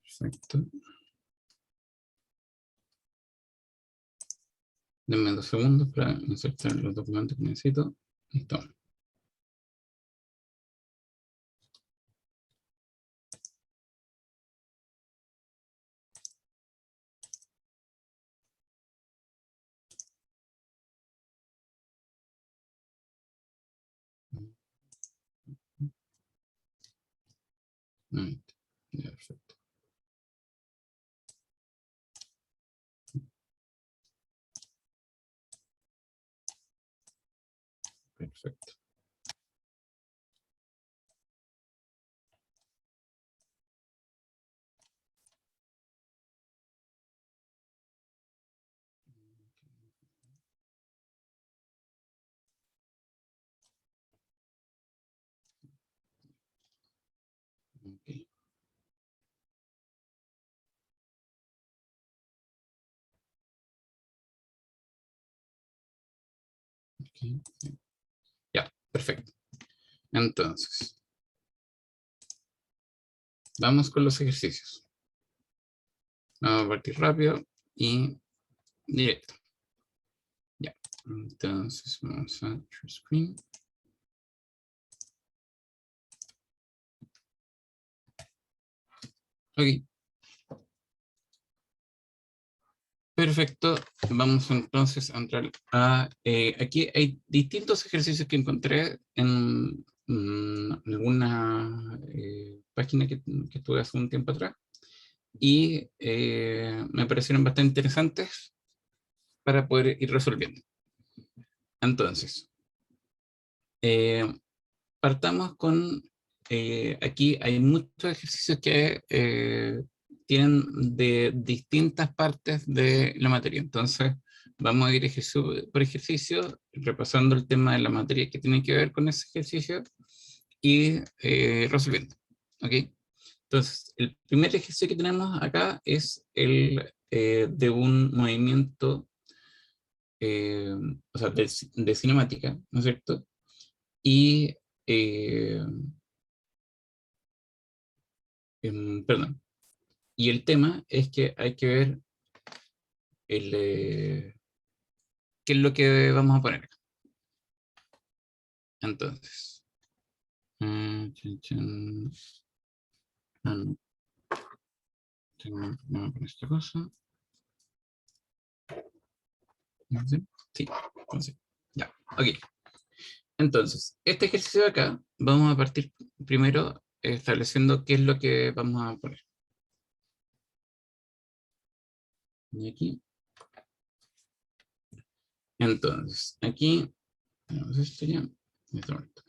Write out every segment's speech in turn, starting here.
Perfecto. Denme 2 segundos para insertar los documentos que necesito. Listo. Ya, perfecto. Perfecto. Okay. Okay. Ya, perfecto. Entonces, vamos con los ejercicios. Vamos a partir rápido y directo. Ya, entonces vamos a share screen. Ok. Perfecto. Vamos entonces a entrar a... aquí hay distintos ejercicios que encontré en alguna página que estuve hace un tiempo atrás y me parecieron bastante interesantes para poder ir resolviendo. Entonces, eh, partamos con, aquí hay muchos ejercicios que tienen de distintas partes de la materia. Entonces, vamos a ir ejercicio por ejercicio, repasando el tema de la materia que tiene que ver con ese ejercicio y resolviendo. ¿Ok? Entonces, el primer ejercicio que tenemos acá es el de un movimiento, o sea, de cinemática, ¿no es cierto? Y eh, perdón. Y el tema es que hay que ver qué es lo que vamos a poner acá. Entonces, chan, chan. No, tengo un problema con esta cosa. ¿Sí? Sí, entonces, ya, ok. Entonces, este ejercicio de acá, vamos a partir primero estableciendo qué es lo que vamos a poner. Y aquí. Entonces, aquí, tenemos esto ya, en este momento.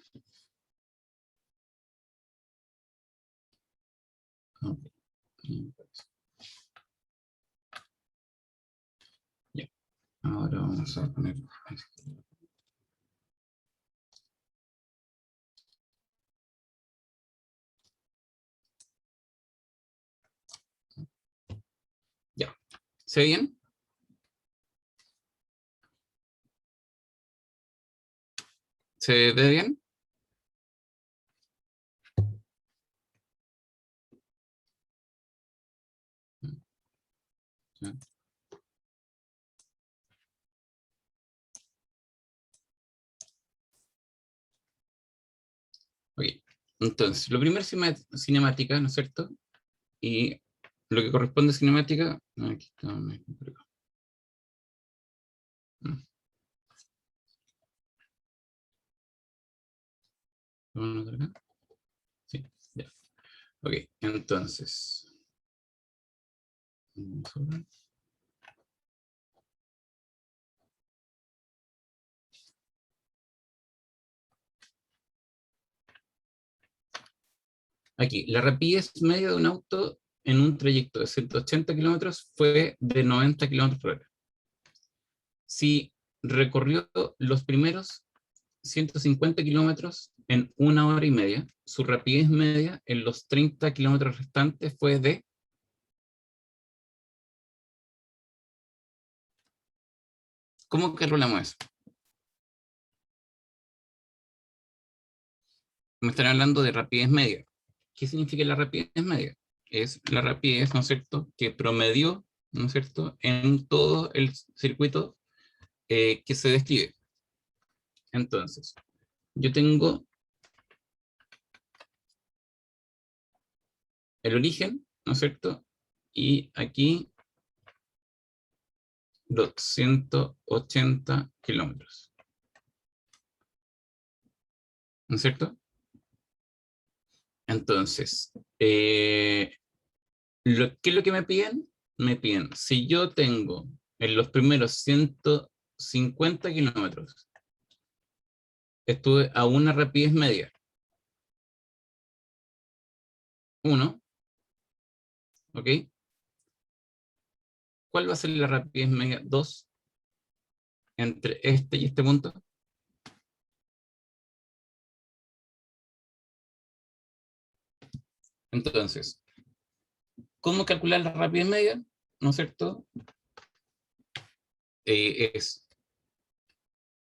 Ok. Ya, ahora vamos a poner esto. Ya, ¿se ve bien? ¿Se ve bien? Sí. Ok, entonces, lo primero es cinemática, ¿no es cierto? Y lo que corresponde a cinemática, aquí está, por acá. ¿Lo van a notar acá? Sí, ya. Ok, entonces, vamos a ver. Aquí, la rapidez media de un auto en un trayecto de 180 kilómetros fue de 90 kilómetros por hora. Si recorrió los primeros 150 kilómetros en 1 hora y media, su rapidez media en los 30 kilómetros restantes fue de... ¿Cómo calculamos eso? Me están hablando de rapidez media. ¿Qué significa la rapidez media? Es la rapidez, ¿no es cierto?, que promedió, ¿no es cierto?, en todo el circuito que se describe. Entonces, yo tengo el origen, ¿no es cierto? Y aquí los 180 kilómetros, ¿no es cierto? Entonces, ¿qué es lo que me piden? Me piden, si yo tengo en los primeros 150 kilómetros, estuve a una rapidez media, 1, ¿ok? ¿Cuál va a ser la rapidez media 2 entre este y este punto? Entonces, ¿cómo calcular la rapidez media? ¿No es cierto? Es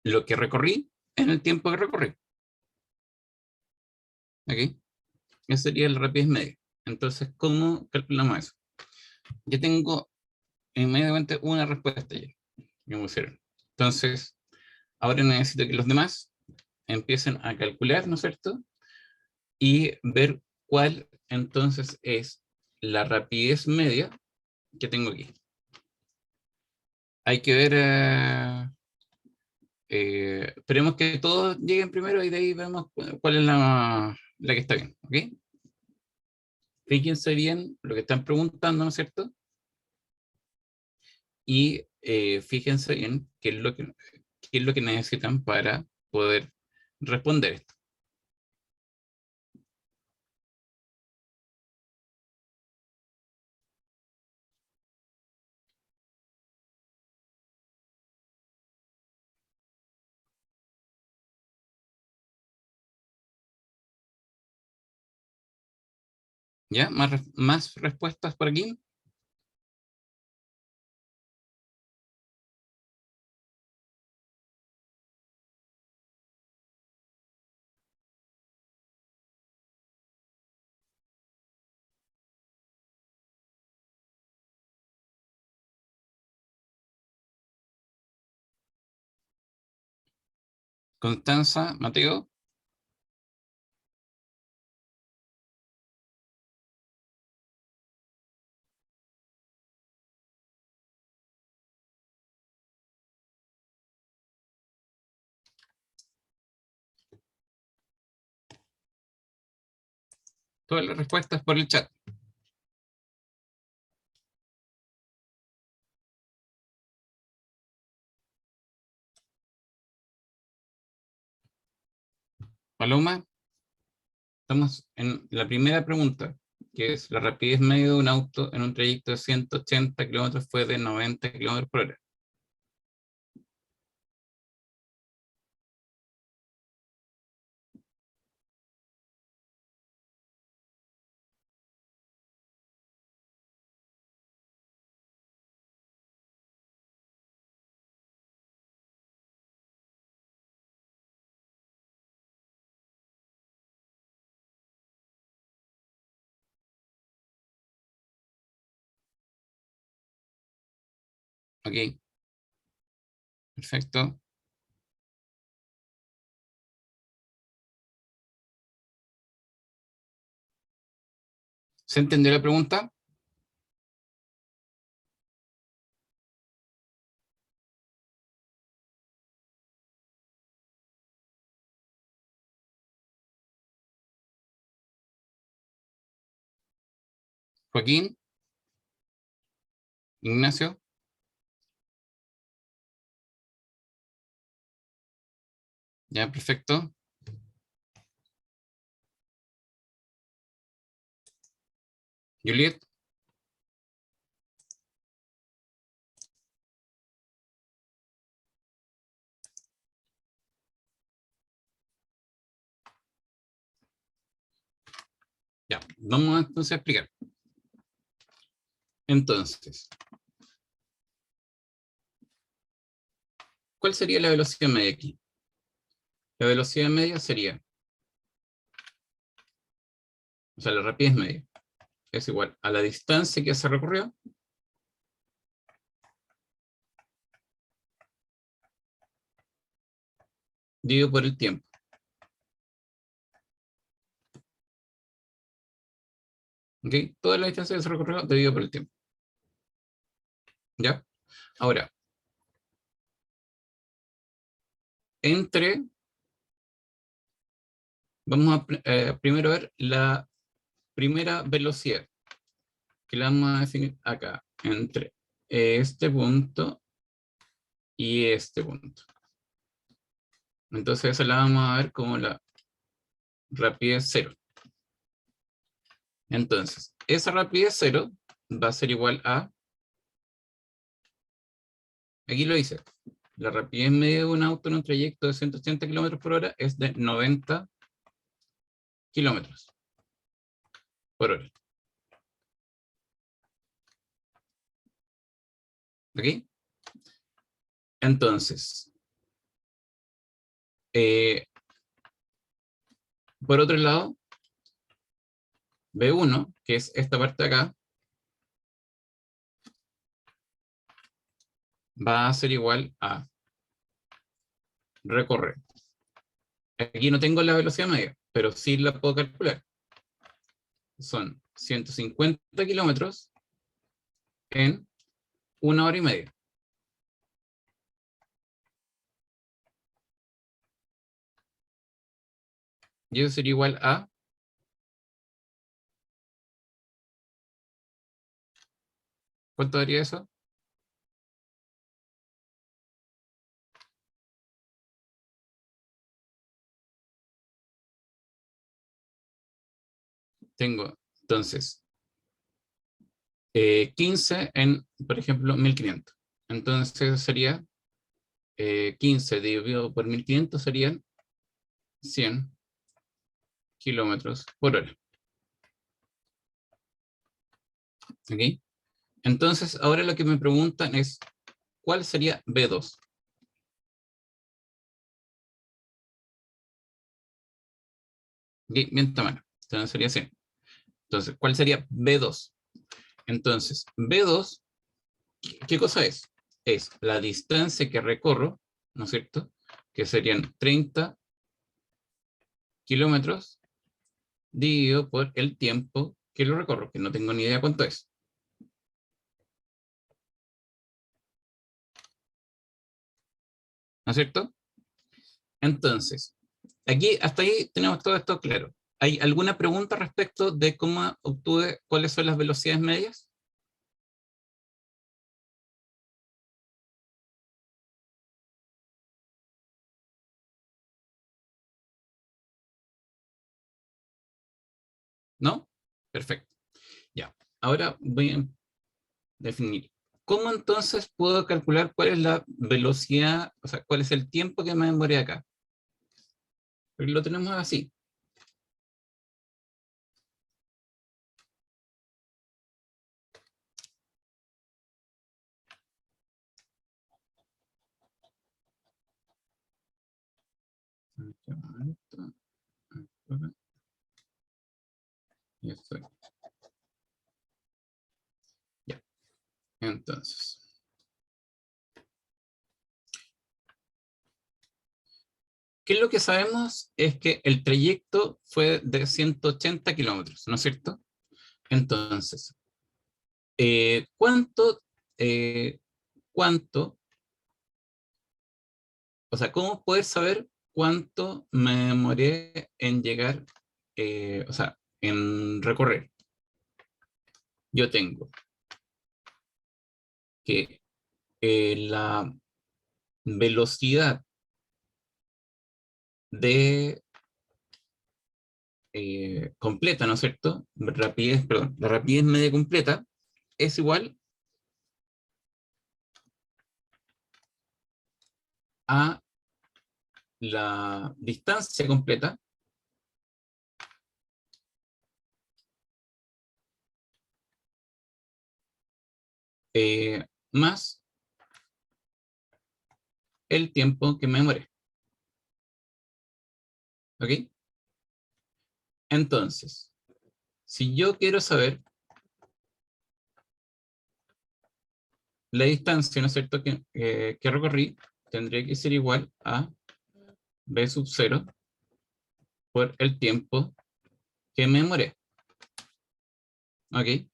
lo que recorrí en el tiempo que recorrí. ¿Ok? Esa sería la rapidez media. Entonces, ¿cómo calculamos eso? Yo tengo inmediatamente una respuesta ya, que me pusieron. Entonces, ahora necesito que los demás empiecen a calcular, ¿no es cierto? Y ver cuál entonces es la rapidez media que tengo aquí. Hay que ver, esperemos que todos lleguen primero y de ahí vemos cuál es la que está bien, ¿ok? Fíjense bien lo que están preguntando, ¿no es cierto? Y fíjense bien qué es lo que necesitan para poder responder esto. ¿Ya? ¿Más respuestas por aquí? Constanza, Mateo, todas las respuestas por el chat. Paloma, estamos en la primera pregunta, que es la rapidez media de un auto en un trayecto de 180 kilómetros fue de 90 kilómetros por hora. Ok, perfecto. ¿Se entendió la pregunta? Joaquín, Ignacio, ya, perfecto. Juliet, ya, vamos entonces a explicar. Entonces, ¿cuál sería la velocidad media aquí? La velocidad media sería o sea, la rapidez media, es igual a la distancia que se recorrió dividido por el tiempo. ¿Ok? Toda la distancia que se recorrió dividido por el tiempo. ¿Ya? Ahora, vamos a primero ver la primera velocidad, que la vamos a definir acá, entre este punto y este punto. Entonces esa la vamos a ver como la rapidez cero. Entonces, esa rapidez cero va a ser igual a, aquí lo dice, la rapidez media de un auto en un trayecto de 180 kilómetros por hora es de 90 kilómetros por hora. ¿Ok? Entonces, eh, por otro lado, B1, que es esta parte de acá, va a ser igual a recorrer. Aquí no tengo la velocidad media, pero sí la puedo calcular. Son 150 kilómetros en 1 hora y media. Y eso sería igual a, ¿cuánto daría eso? Tengo, entonces, 15 en, por ejemplo, 1500. Entonces sería 15 dividido por 1500 serían 100 kilómetros por hora. ¿Ok? Entonces, ahora lo que me preguntan es, ¿cuál sería B2? ¿Ok? Bien, tamaño. Entonces sería 100. Entonces, ¿cuál sería B2? Entonces, B2, ¿qué cosa es? Es la distancia que recorro, ¿no es cierto? Que serían 30 kilómetros dividido por el tiempo que lo recorro, que no tengo ni idea cuánto es. ¿No es cierto? Entonces, aquí hasta ahí tenemos todo esto claro. ¿Hay alguna pregunta respecto de cómo obtuve cuáles son las velocidades medias? ¿No? Perfecto. Ya. Ahora voy a definir. ¿Cómo entonces puedo calcular cuál es la velocidad, o sea, cuál es el tiempo que me demoré acá? Porque lo tenemos así. Ya. Entonces, ¿qué es lo que sabemos? Es que el trayecto fue de 180 kilómetros, ¿no es cierto? Entonces, ¿cuánto, eh, cuánto, o sea, cómo poder saber cuánto me demoré en llegar, o sea, en recorrer? Yo tengo que la velocidad de completa, ¿no es cierto? Rapidez, perdón, la rapidez media completa es igual a la distancia completa más el tiempo que me demoré. ¿Ok? Entonces, Si yo quiero saber la distancia, ¿no es cierto?, que recorrí, tendría que ser igual a b sub 0 por el tiempo que me demoré. ¿Ok?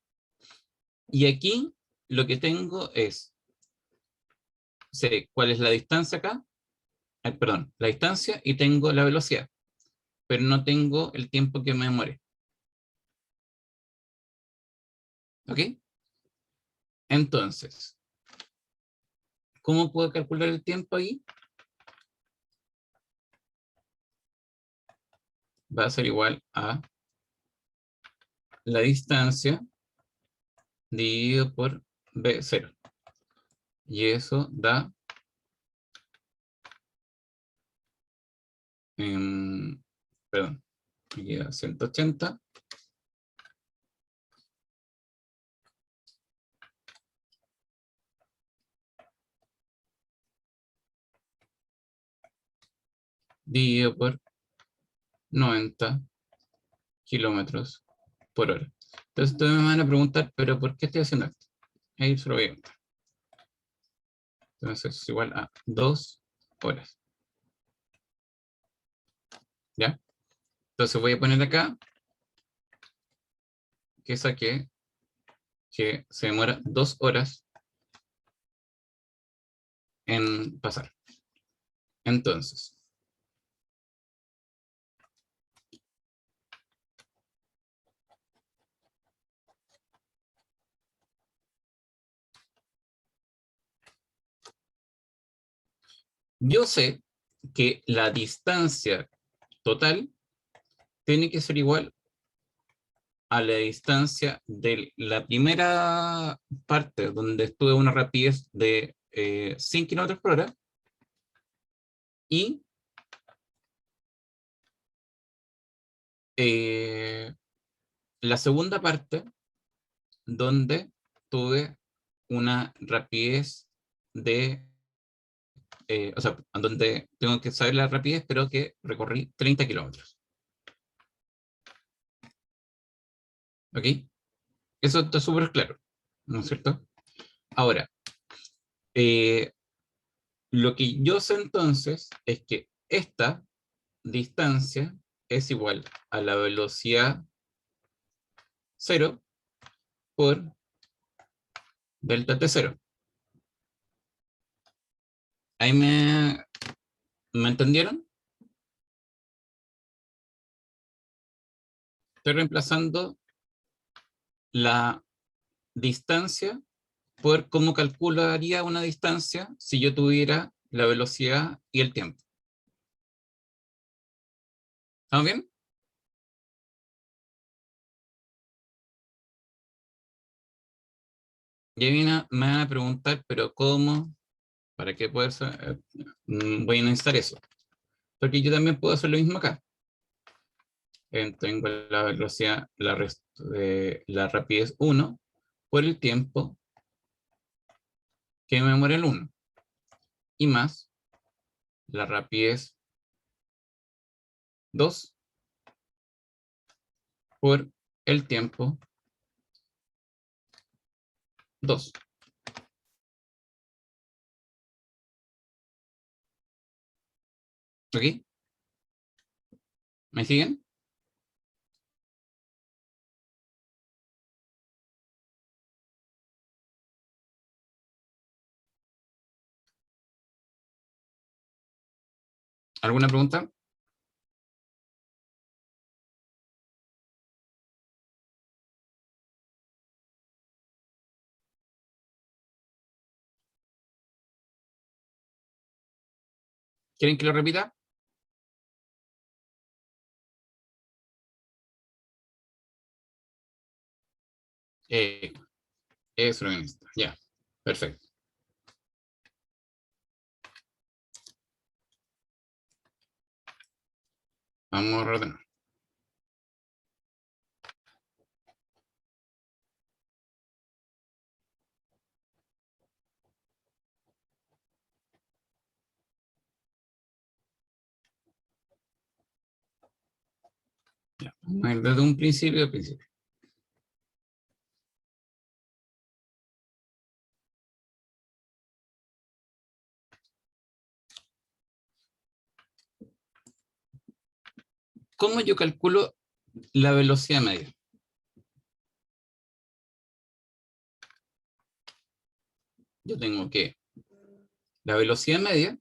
Y aquí lo que tengo es, sé cuál es la distancia acá, perdón, la distancia y tengo la velocidad, pero no tengo el tiempo que me demoré. ¿Ok? Entonces, ¿cómo puedo calcular el tiempo ahí? Va a ser igual a la distancia dividido por b0. Y eso da, perdón, aquí da 180 dividido por 90 kilómetros por hora. Entonces ustedes me van a preguntar, ¿pero por qué estoy haciendo esto? Ahí se lo voy a contar. Entonces es igual a 2 horas. ¿Ya? Entonces voy a poner acá que saqué que se demora 2 horas en pasar. Entonces, yo sé que la distancia total tiene que ser igual a la distancia de la primera parte donde estuve a una rapidez de 100 kilómetros por hora y la segunda parte donde tuve una rapidez de, o sea, donde tengo que saber la rapidez, pero que recorrí 30 kilómetros. ¿Ok? Eso está súper claro, ¿no es cierto? Ahora, eh, lo que yo sé entonces es que esta distancia es igual a la velocidad cero por delta t cero. ¿Ahí me entendieron? Estoy reemplazando la distancia por cómo calcularía una distancia si yo tuviera la velocidad y el tiempo. ¿Estamos bien? Y ahí me van a preguntar, ¿pero cómo? ¿Para qué poder voy a necesitar eso? Porque yo también puedo hacer lo mismo acá. Tengo la velocidad, la rapidez 1 por el tiempo que me demora el 1 y más la rapidez 2 por el tiempo 2. ¿Ok? ¿Me siguen? ¿Alguna pregunta? ¿Quieren que lo repita? Eh, Eso lo necesito. Ya, perfecto. Vamos a ordenar. Ya, vamos a ir desde un principio al principio. ¿Cómo yo calculo la velocidad media? Yo tengo que la velocidad media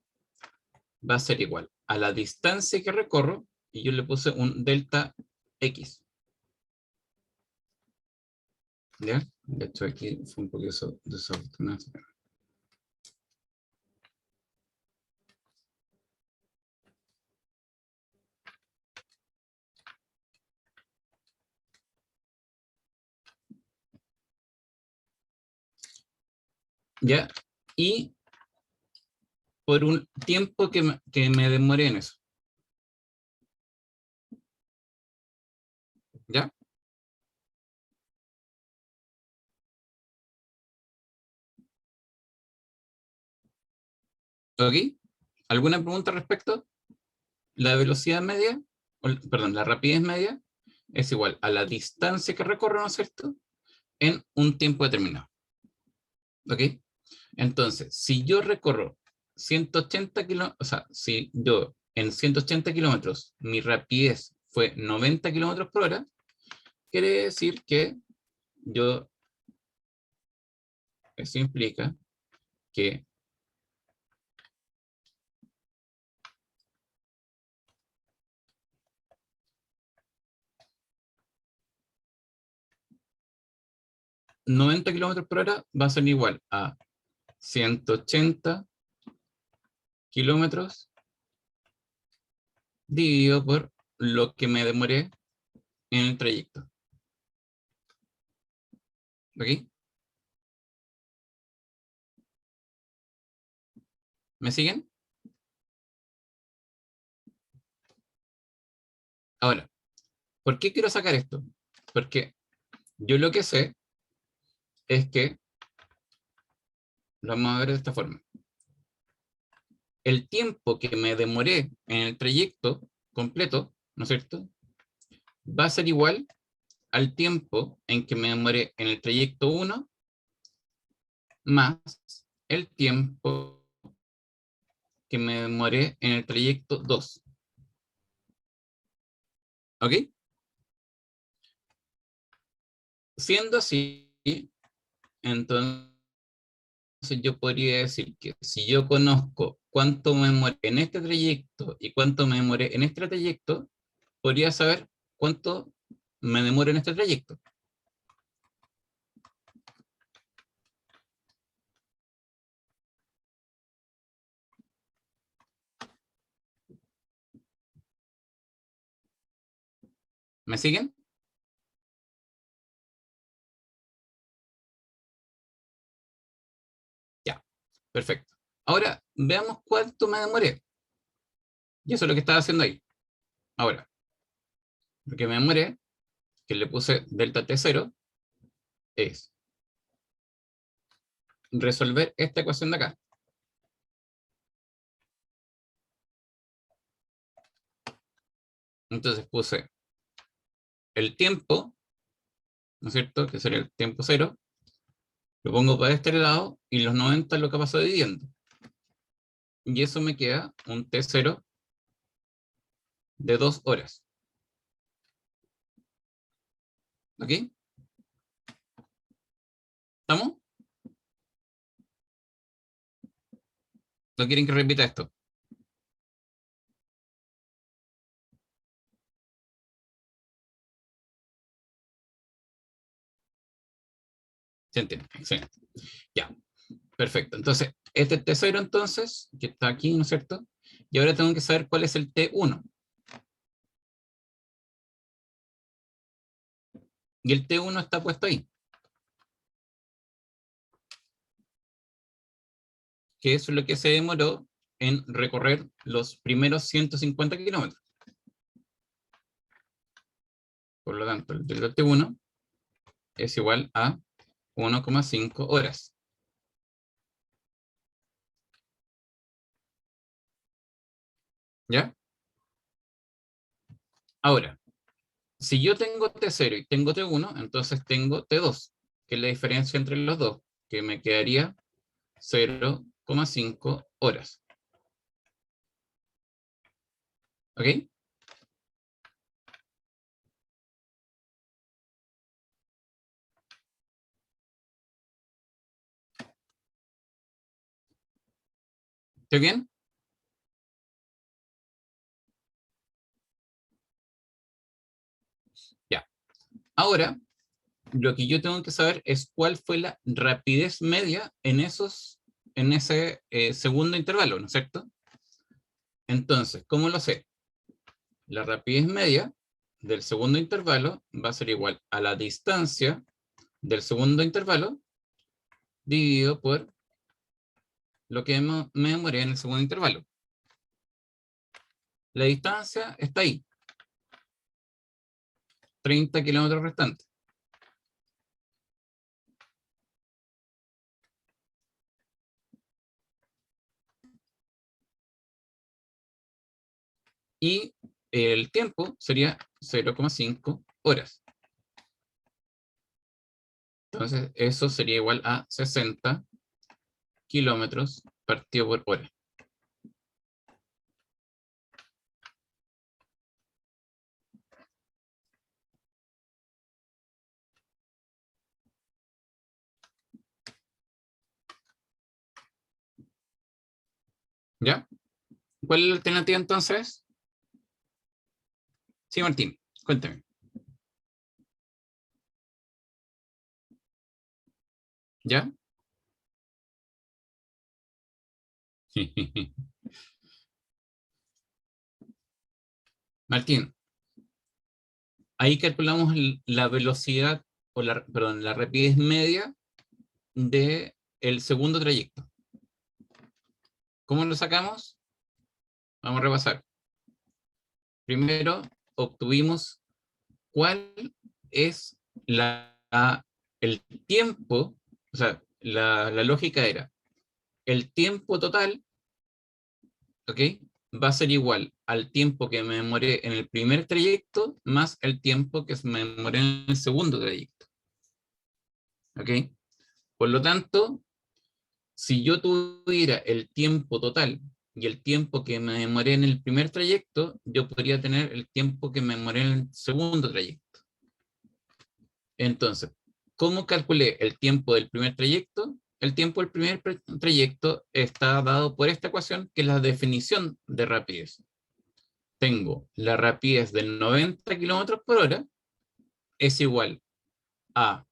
va a ser igual a la distancia que recorro, y yo le puse un delta X. ¿Ya? De hecho, aquí fue un poco desafortunado. ¿Ya? Y por un tiempo que me demoré en eso. ¿Ya? ¿Ok? ¿Alguna pregunta al respecto? La velocidad media, perdón, la rapidez media es igual a la distancia que recorro, ¿no es cierto? En un tiempo determinado. ¿Ok? Entonces, si yo recorro 180 kilómetros, o sea, si yo en 180 kilómetros mi rapidez fue 90 kilómetros por hora, quiere decir que yo, eso implica que 90 kilómetros por hora va a ser igual a 180 kilómetros dividido por lo que me demoré en el trayecto. ¿Ok? ¿Me siguen? Ahora, ¿por qué quiero sacar esto? Porque yo lo que sé es que, lo vamos a ver de esta forma. El tiempo que me demoré en el trayecto completo, ¿no es cierto? Va a ser igual al tiempo en que me demoré en el trayecto 1 más el tiempo que me demoré en el trayecto 2. ¿Ok? Siendo así, entonces yo podría decir que si yo conozco cuánto me demoré en este trayecto y cuánto me demoré en este trayecto, podría saber cuánto me demoro en este trayecto. ¿Me siguen? Ya, perfecto. Ahora, veamos cuánto me demoré. Y eso es lo que estaba haciendo ahí. Ahora, lo que me demoré, que le puse delta T0, es resolver esta ecuación de acá. Entonces puse el tiempo, ¿no es cierto? Que sería el tiempo cero. Lo pongo para este lado y los 90 es lo que paso dividiendo. Y eso me queda un T0 de 2 horas. ¿Ok? ¿Estamos? ¿No quieren que repita esto? ¿Se entiende? Excelente. Ya, perfecto. Entonces, este es T0 entonces, que está aquí, ¿no es cierto? Y ahora tengo que saber cuál es el T1. Y el T1 está puesto ahí, que es lo que se demoró en recorrer los primeros 150 kilómetros. Por lo tanto, el del T1 es igual a 1,5 horas. ¿Ya? Ahora, si yo tengo T0 y tengo T1, entonces tengo T2, que es la diferencia entre los dos, que me quedaría 0,5 horas. ¿Ok? ¿Estoy bien? Ya. Ahora, lo que yo tengo que saber es cuál fue la rapidez media en ese segundo intervalo, ¿no es cierto? Entonces, ¿cómo lo sé? La rapidez media del segundo intervalo va a ser igual a la distancia del segundo intervalo dividido por lo que me demoré en el segundo intervalo. La distancia está ahí, 30 kilómetros restantes. Y el tiempo sería 0,5 horas. Entonces, eso sería igual a 60 kilómetros partido por hora. ¿Ya? ¿Cuál es la alternativa entonces? Sí, Martín, cuéntame. ¿Ya? Martín, ahí calculamos la velocidad, perdón, la rapidez media de el segundo trayecto. ¿Cómo lo sacamos? Vamos a repasar. Primero, obtuvimos cuál es el tiempo, o sea, la lógica era, el tiempo total, ¿ok? Va a ser igual al tiempo que me demoré en el primer trayecto más el tiempo que me demoré en el segundo trayecto, ¿ok? Por lo tanto, si yo tuviera el tiempo total y el tiempo que me demoré en el primer trayecto, yo podría tener el tiempo que me demoré en el segundo trayecto. Entonces, ¿cómo calculé el tiempo del primer trayecto? El tiempo del primer trayecto está dado por esta ecuación, que es la definición de rapidez. Tengo la rapidez de 90 kilómetros por hora es igual a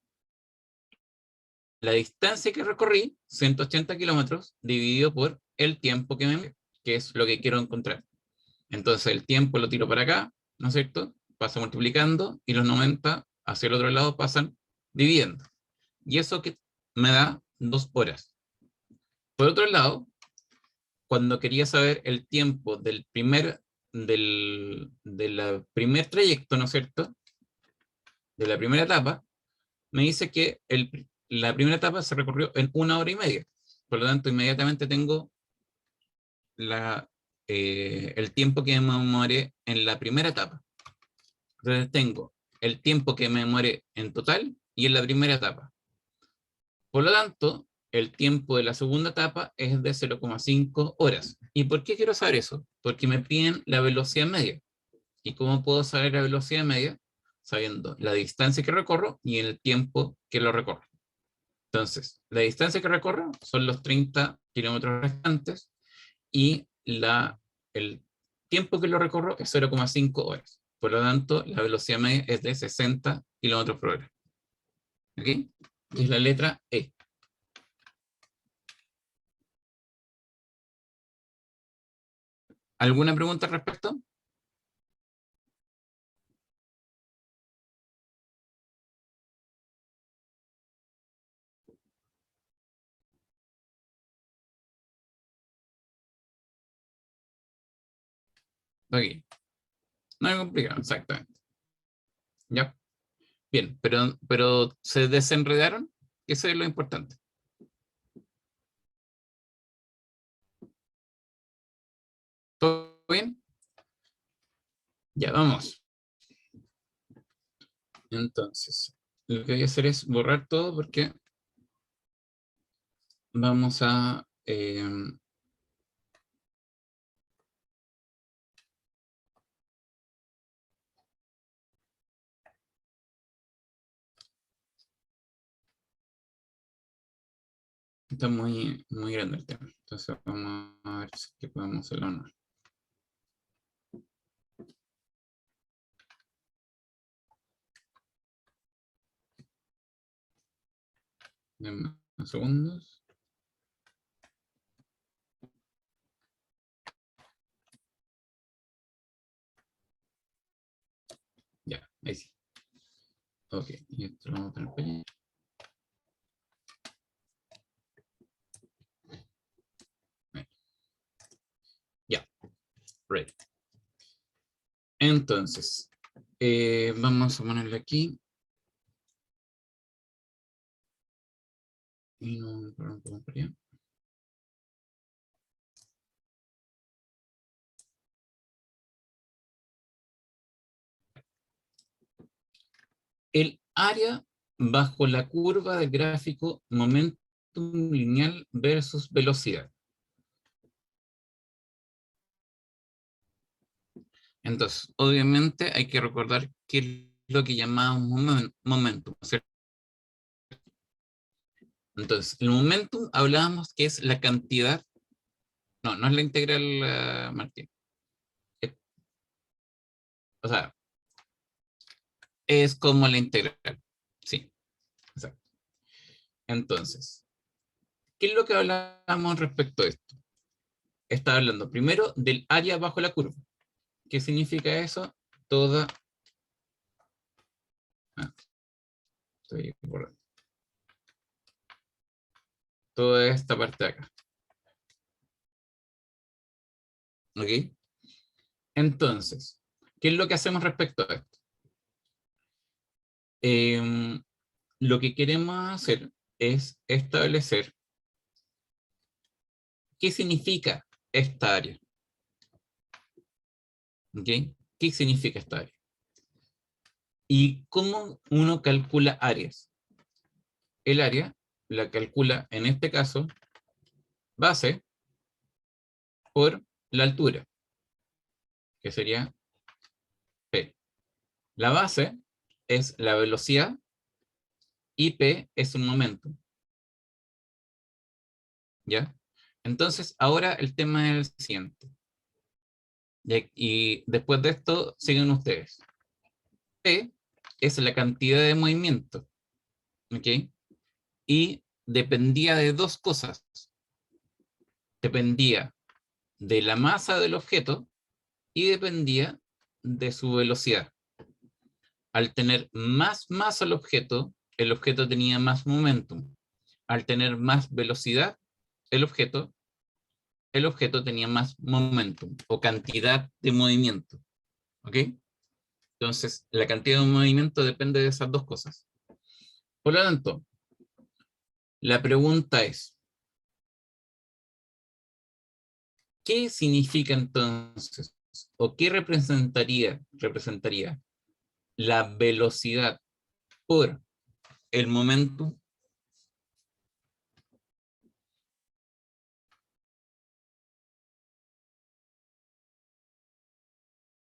la distancia que recorrí, 180 kilómetros, dividido por el tiempo que es lo que quiero encontrar. Entonces el tiempo lo tiro para acá, ¿no es cierto? Pasa multiplicando y los 90 hacia el otro lado pasan dividiendo. Y eso que me da 2 horas. Por otro lado, cuando quería saber el tiempo del primer trayecto, ¿no es cierto? De la primera etapa, me dice que la primera etapa se recorrió en 1 hora y media. Por lo tanto, inmediatamente tengo el tiempo que me demoré en la primera etapa. Entonces tengo el tiempo que me demoré en total y en la primera etapa. Por lo tanto, el tiempo de la segunda etapa es de 0,5 horas. ¿Y por qué quiero saber eso? Porque me piden la velocidad media. ¿Y cómo puedo saber la velocidad media? Sabiendo la distancia que recorro y el tiempo que lo recorro. Entonces, la distancia que recorro son los 30 kilómetros restantes y el tiempo que lo recorro es 0,5 horas. Por lo tanto, la velocidad media es de 60 kilómetros por hora. ¿Ok? Es la letra E. ¿Alguna pregunta al respecto? Ok. No es complicado, exactamente. Ya. Bien, pero ¿se desenredaron? Eso es lo importante. ¿Todo bien? Ya, vamos. Entonces, lo que voy a hacer es borrar todo porque vamos a... Está muy, muy grande el tema. Entonces vamos a ver si es que podemos hacerlo o no. Denme unos segundos. Ya, ahí sí. Ok, y esto lo vamos a tener para allá. Ahí. Ya, ready. Entonces, vamos a ponerle aquí. Y no, perdón, perdón, para allá. El área bajo la curva del gráfico momentum lineal versus velocidad. Entonces, obviamente hay que recordar qué es lo que llamamos momentum, ¿cierto? Entonces, el momentum hablábamos que es la cantidad, no, no es la integral, Martín. Es- O sea, es como la integral. Sí, exacto. Entonces, ¿qué es lo que hablamos respecto a esto? Está hablando primero del área bajo la curva. ¿Qué significa eso? Toda, ah, estoy borrando, toda esta parte de acá. ¿Ok? Entonces, ¿qué es lo que hacemos respecto a esto? Em, lo que queremos hacer es establecer qué significa esta área. ¿Ok? ¿Qué significa esta área? ¿Y cómo uno calcula áreas? El área la calcula, en este caso, base por la altura, que sería P. La base es la velocidad y P es un momento. ¿Ya? Entonces, ahora el tema es el siguiente. Y después de esto, siguen ustedes. P es la cantidad de movimiento. ¿Ok? Y dependía de dos cosas. Dependía de la masa del objeto y dependía de su velocidad. Al tener más masa el objeto tenía más momentum. Al tener más velocidad, el objeto, el objeto tenía más momentum o cantidad de movimiento. ¿Ok? Entonces, la cantidad de movimiento depende de esas dos cosas. Por lo tanto, la pregunta es, ¿qué significa entonces o qué representaría la velocidad por el momento?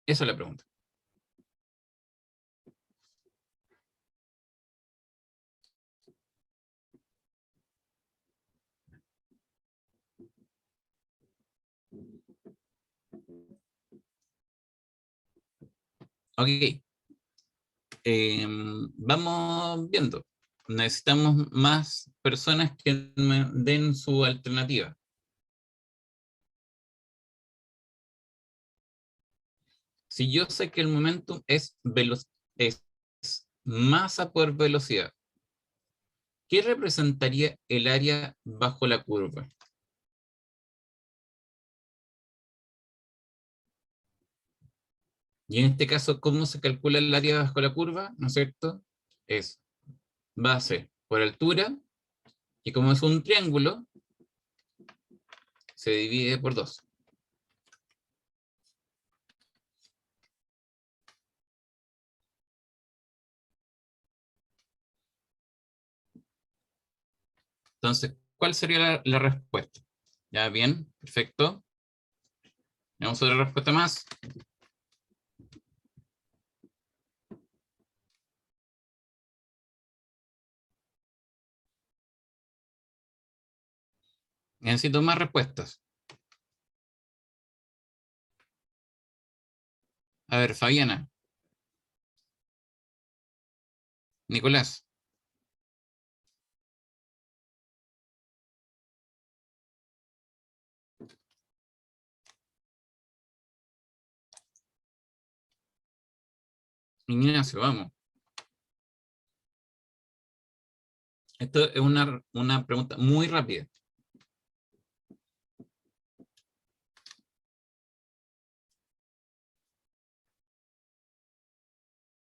Esa es la pregunta. Ok, vamos viendo. Necesitamos más personas que me den su alternativa. Si yo sé que el momentum es masa por velocidad, ¿qué representaría el área bajo la curva? Y en este caso, ¿cómo se calcula el área bajo la curva? ¿No es cierto? Es base por altura, y como es un triángulo, se divide por 2. Entonces, ¿cuál sería la respuesta? Ya, bien, perfecto. Vamos a otra respuesta más. Necesito más respuestas. A ver, Fabiana, Nicolás, Ignacio, vamos. Esto es una pregunta muy rápida.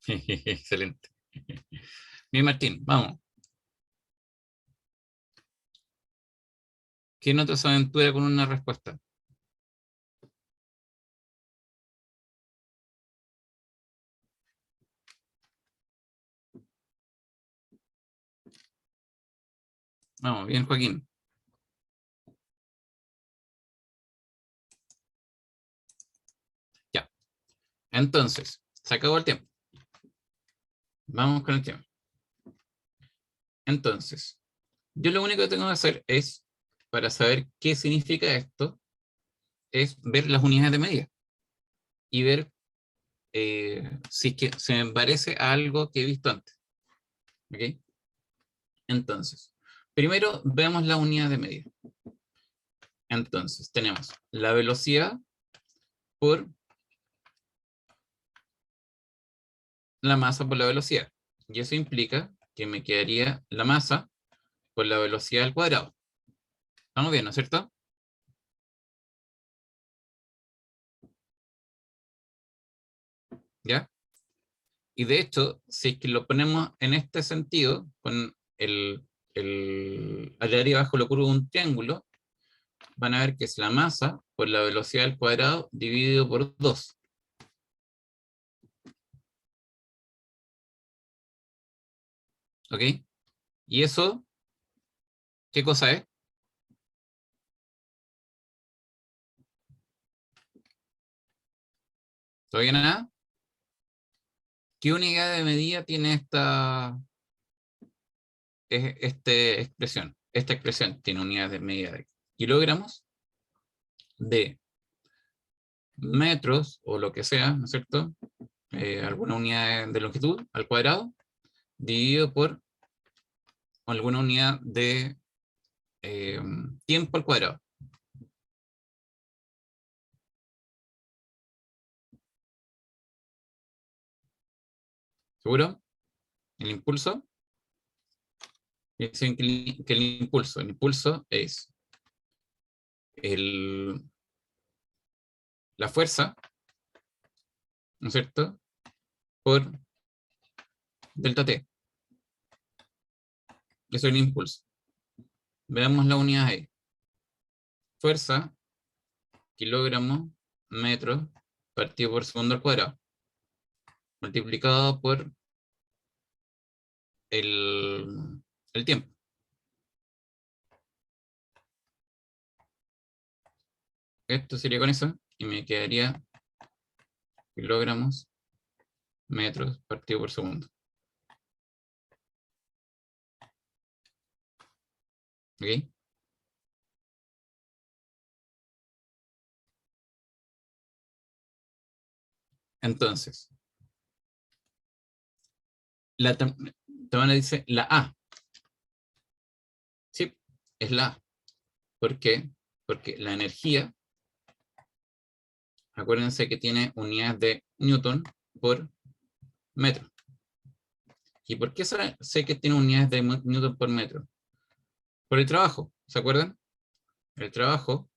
Excelente. Bien, Martín, vamos. ¿Quién no se aventura con una respuesta? Vamos, bien, Joaquín. Ya. Entonces, se acabó el tiempo. Vamos con el tiempo. Entonces, yo lo único que tengo que hacer es, para saber qué significa esto, es ver las unidades de medida y ver si es que se me parece a algo que he visto antes. ¿Ok? Entonces, primero veamos la unidad de medida. Entonces, tenemos la velocidad por la masa por la velocidad. Y eso implica que me quedaría la masa por la velocidad al cuadrado. ¿Estamos bien, no es cierto? ¿Ya? Y de hecho, si es que lo ponemos en este sentido, con al área abajo lo curvo de un triángulo, van a ver que es la masa por la velocidad al cuadrado dividido por 2. ¿Ok? ¿Y eso qué cosa es? ¿Todavía nada? ¿Qué unidad de medida tiene expresión? Esta expresión tiene unidades de medida de kilogramos, de metros o lo que sea, ¿no es cierto? Alguna unidad de longitud al cuadrado, dividido por alguna unidad de eh, tiempo al cuadrado. ¿Seguro? El impulso. Dicen que el impulso es el, la fuerza, ¿no es cierto? Por delta T. Eso es el impulso. Veamos la unidad ahí. Fuerza, kilogramos, metros, partido por segundo al cuadrado, multiplicado por el tiempo. Esto sería con eso, y me quedaría kilogramos, metros, partido por segundo. ¿Ok? Entonces, la tabla dice la A. Sí, es la A. ¿Por qué? Porque la energía, acuérdense que tiene unidades de Newton por metro. ¿Y por qué sé que tiene unidades de Newton por metro? Por el trabajo, ¿se acuerdan? El trabajo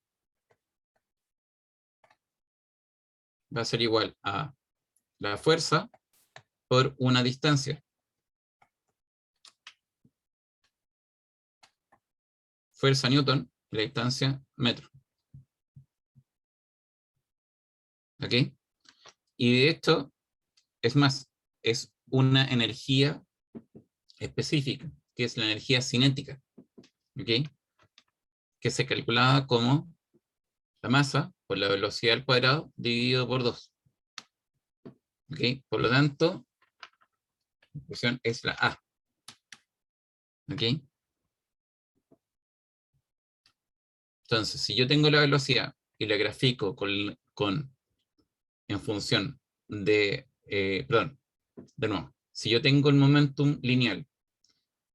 va a ser igual a la fuerza por una distancia. Fuerza Newton, la distancia metro. ¿Ok? Y de esto, es más, es una energía específica, que es la energía cinética. ¿Ok? Que se calculaba como la masa por la velocidad al cuadrado dividido por 2. ¿Ok? Por lo tanto, la expresión es la A. ¿Ok? Entonces, si yo tengo la velocidad y la grafico en función de, perdón, de nuevo, si yo tengo el momentum lineal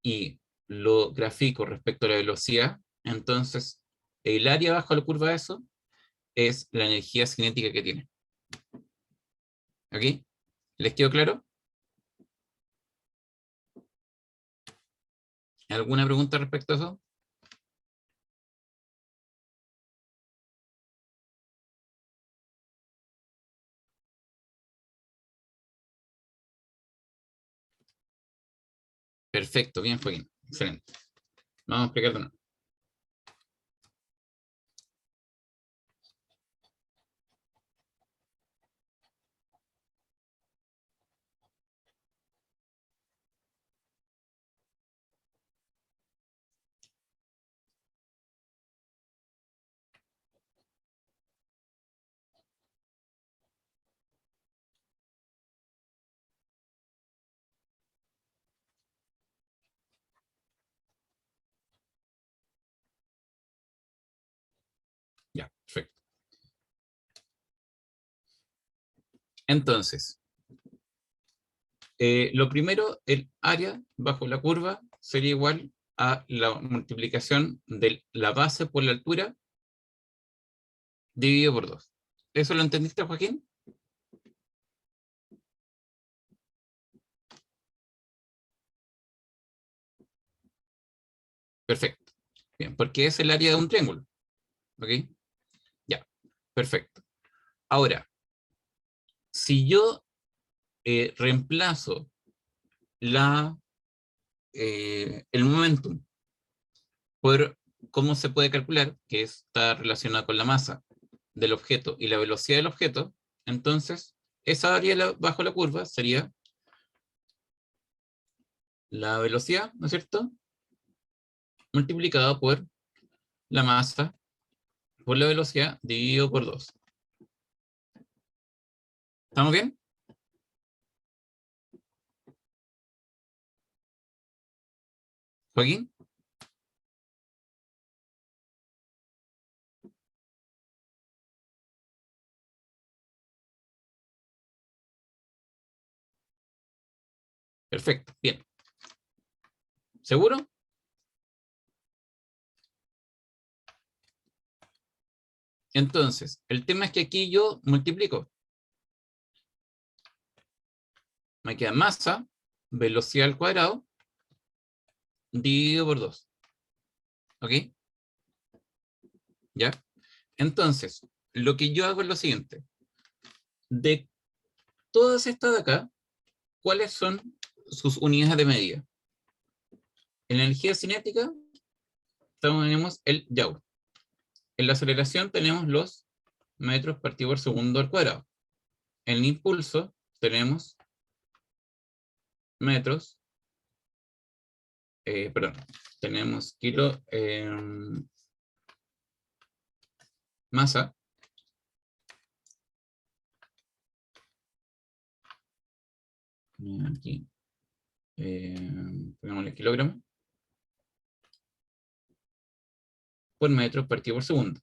y lo grafico respecto a la velocidad, entonces el área bajo la curva de eso es la energía cinética que tiene. ¿Ok? ¿Les quedó claro? ¿Alguna pregunta respecto a eso? Perfecto, bien, Joaquín. Excelente. Vamos a explicar de nuevo. Ya, perfecto. Entonces, lo primero, el área bajo la curva sería igual a la multiplicación de la base por la altura dividido por 2. ¿Eso lo entendiste, Joaquín? Perfecto. Bien, porque es el área de un triángulo. ¿Ok? Ya, perfecto. Ahora, si yo reemplazo el momentum por cómo se puede calcular, que está relacionado con la masa del objeto y la velocidad del objeto, entonces esa área bajo la curva sería la velocidad, ¿no es cierto? Multiplicado por la masa por la velocidad dividido por 2. ¿Estamos bien? Joaquín, perfecto, bien. ¿Seguro? Entonces, el tema es que aquí yo multiplico. Me queda masa, velocidad al cuadrado, dividido por 2. ¿Ok? ¿Ya? Entonces, lo que yo hago es lo siguiente. De todas estas de acá, ¿cuáles son sus unidades de medida? En la energía cinética tenemos el Joule. En la aceleración tenemos los metros partido por segundo al cuadrado. En el impulso tenemos metros, perdón, tenemos masa, aquí, pongámosle kilogramo, por metro partido por segundo.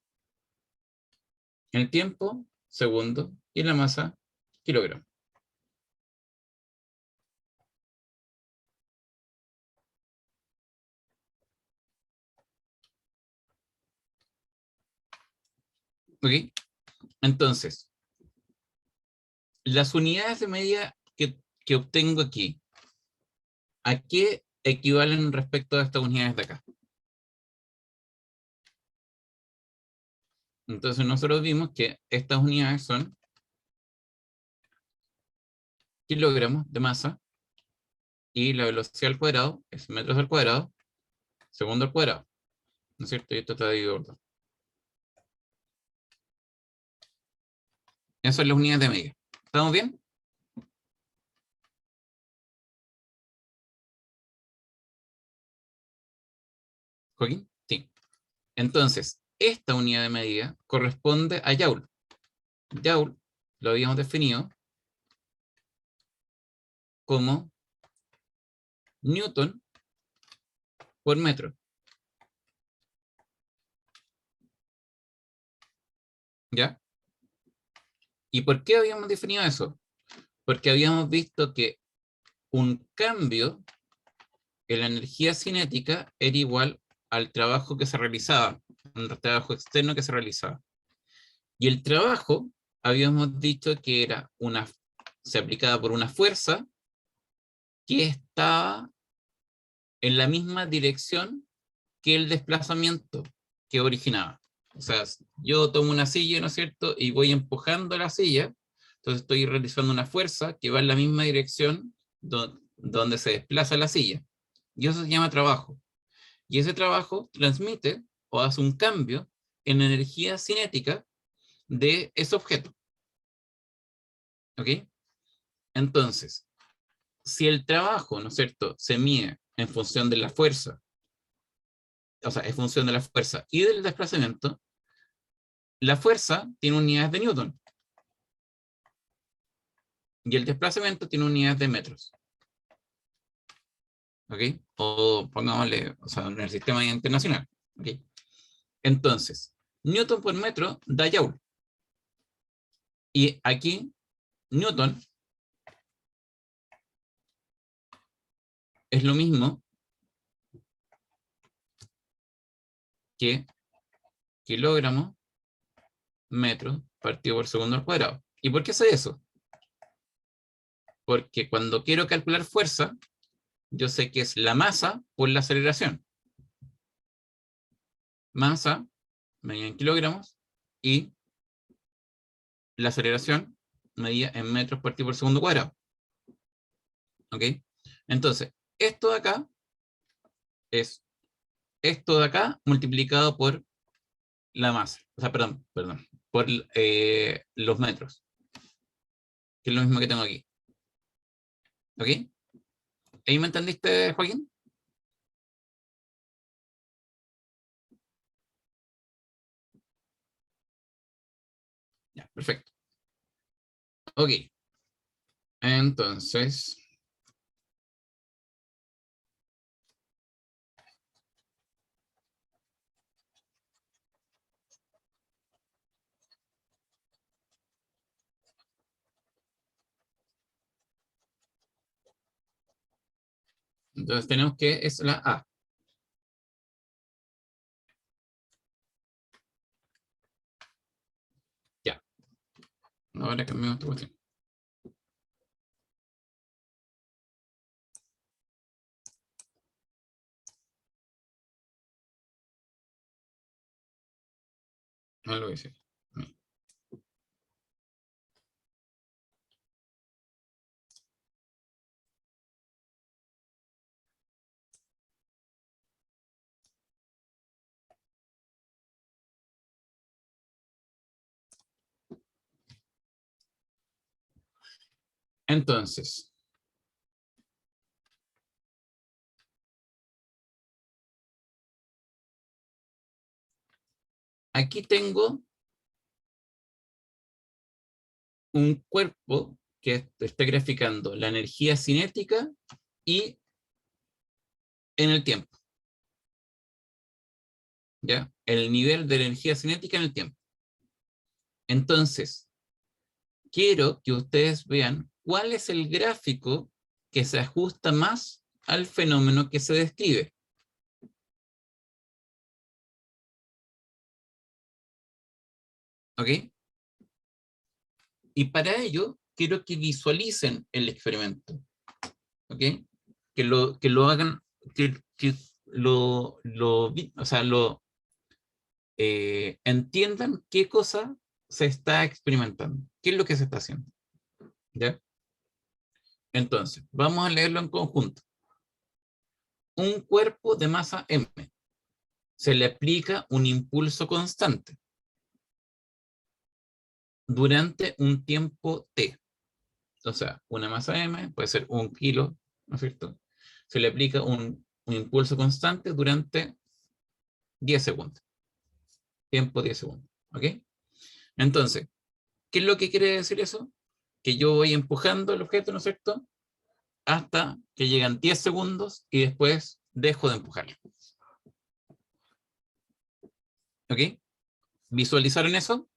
En el tiempo, segundo, y en la masa, kilogramo. ¿Ok? Entonces, las unidades de medida que obtengo aquí, ¿a qué equivalen respecto a estas unidades de acá? Entonces nosotros vimos que estas unidades son kilogramos de masa y la velocidad al cuadrado es metros al cuadrado, segundo al cuadrado, ¿no es cierto? Y esto está dividido por 2. Esas son las unidades de medida. ¿Estamos bien? ¿Joaquín? Sí. Entonces, esta unidad de medida corresponde a Joule. Joule lo habíamos definido como Newton por metro. ¿Ya? ¿Y por qué habíamos definido eso? Porque habíamos visto que un cambio en la energía cinética era igual al trabajo que se realizaba, un trabajo externo que se realizaba. Y el trabajo, habíamos dicho que era se aplicaba por una fuerza que estaba en la misma dirección que el desplazamiento que originaba. O sea, yo tomo una silla, ¿no es cierto? Y voy empujando la silla, entonces estoy realizando una fuerza que va en la misma dirección donde se desplaza la silla. Y eso se llama trabajo. Y ese trabajo transmite o hace un cambio en la energía cinética de ese objeto. ¿Ok? Entonces, si el trabajo, ¿no es cierto?, se mide en función de la fuerza, o sea, en función de la fuerza y del desplazamiento, la fuerza tiene unidades de Newton y el desplazamiento tiene unidades de metros. ¿Ok? O pongámosle, o sea, en el sistema internacional. ¿Ok? Entonces, Newton por metro da Joule. Y aquí, Newton es lo mismo que kilogramos metros partido por segundo al cuadrado. ¿Y por qué sé eso? Porque cuando quiero calcular fuerza, yo sé que es la masa por la aceleración. Masa medida en kilogramos y la aceleración medida en metros partido por segundo cuadrado. ¿Ok? Entonces, esto de acá es esto de acá multiplicado por la masa. O sea, perdón, por los metros, que es lo mismo que tengo aquí. ¿Ok? ¿Ahí me entendiste, Joaquín? Ya, perfecto. Ok, entonces, tenemos que es la A. Ya, ahora cambiamos esta cuestión. No lo voy a decir. Entonces, aquí tengo un cuerpo que está graficando la energía cinética y en el tiempo. ¿Ya? El nivel de energía cinética en el tiempo. Entonces, quiero que ustedes vean cuál es el gráfico que se ajusta más al fenómeno que se describe. ¿Ok? Y para ello, quiero que visualicen el experimento. ¿Ok? Que lo hagan, que o sea, entiendan qué cosa se está experimentando, qué es lo que se está haciendo. ¿Ya? Entonces, vamos a leerlo en conjunto. Un cuerpo de masa m. Se le aplica un impulso constante durante un tiempo t. O sea, una masa m puede ser 1 kilo, ¿no es cierto? Se le aplica un impulso constante durante 10 segundos. Tiempo 10 segundos. ¿Ok? Entonces, ¿qué es lo que quiere decir eso? Que yo voy empujando el objeto, ¿no es cierto?, hasta que llegan 10 segundos y después dejo de empujarlo. ¿Ok? ¿Visualizaron eso?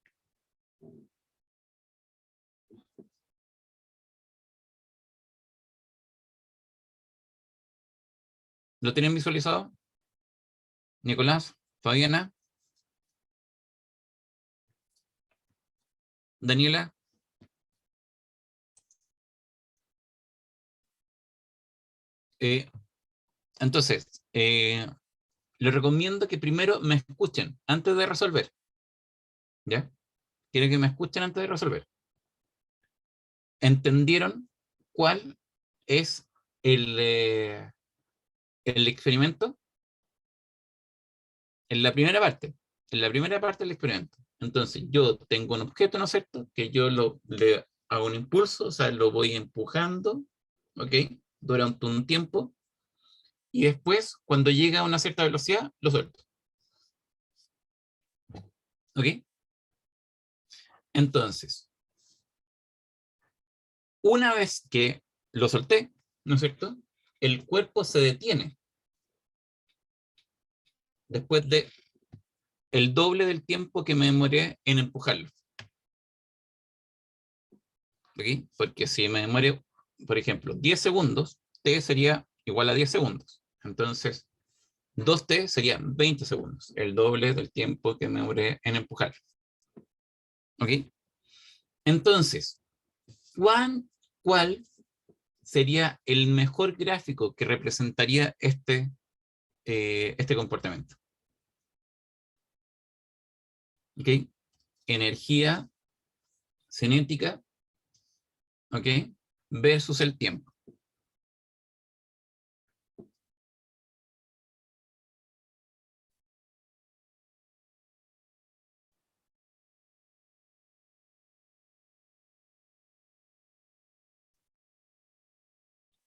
¿Lo tienen visualizado? Nicolás, Fabiana, Daniela. Eh, entonces, les recomiendo que primero me escuchen antes de resolver. ¿Ya? Quiero que me escuchen antes de resolver. ¿Entendieron cuál es el experimento? En la primera parte. En la primera parte del experimento. Entonces, yo tengo un objeto, ¿no es cierto? Que yo le hago un impulso, o sea, lo voy empujando, ¿ok? Durante un tiempo. Y después, cuando llega a una cierta velocidad, lo suelto. ¿Ok? Entonces, una vez que lo solté, ¿no es cierto? El cuerpo se detiene después de el doble del tiempo que me demoré en empujarlo. ¿Ok? Porque si me demoré, por ejemplo, 10 segundos, t sería igual a 10 segundos. Entonces, 2t sería 20 segundos, el doble del tiempo que me demoré en empujar. ¿Ok? Entonces, ¿cuál sería el mejor gráfico que representaría este comportamiento? ¿Ok? Energía cinética, ¿ok? Versus el tiempo.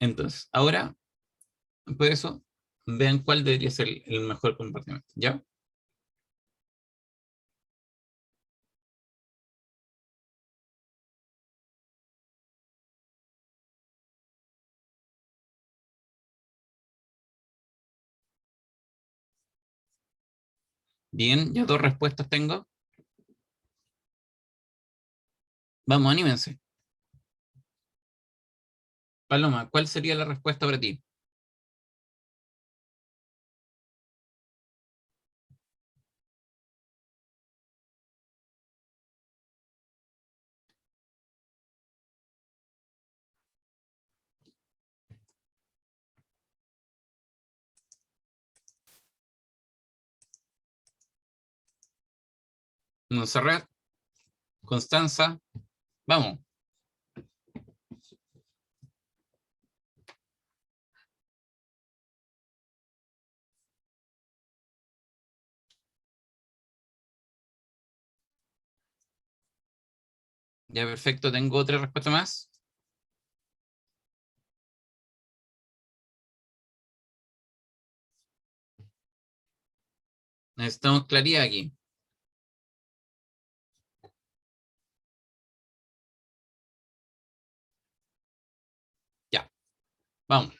Entonces, ahora, por eso, vean cuál debería ser el mejor comportamiento, ¿ya? Bien, ya dos respuestas tengo. Vamos, anímense. Paloma, ¿cuál sería la respuesta para ti? Montserrat, Constanza, vamos. Ya, perfecto, tengo otra respuesta más. Necesitamos claridad aquí. Ya, vamos.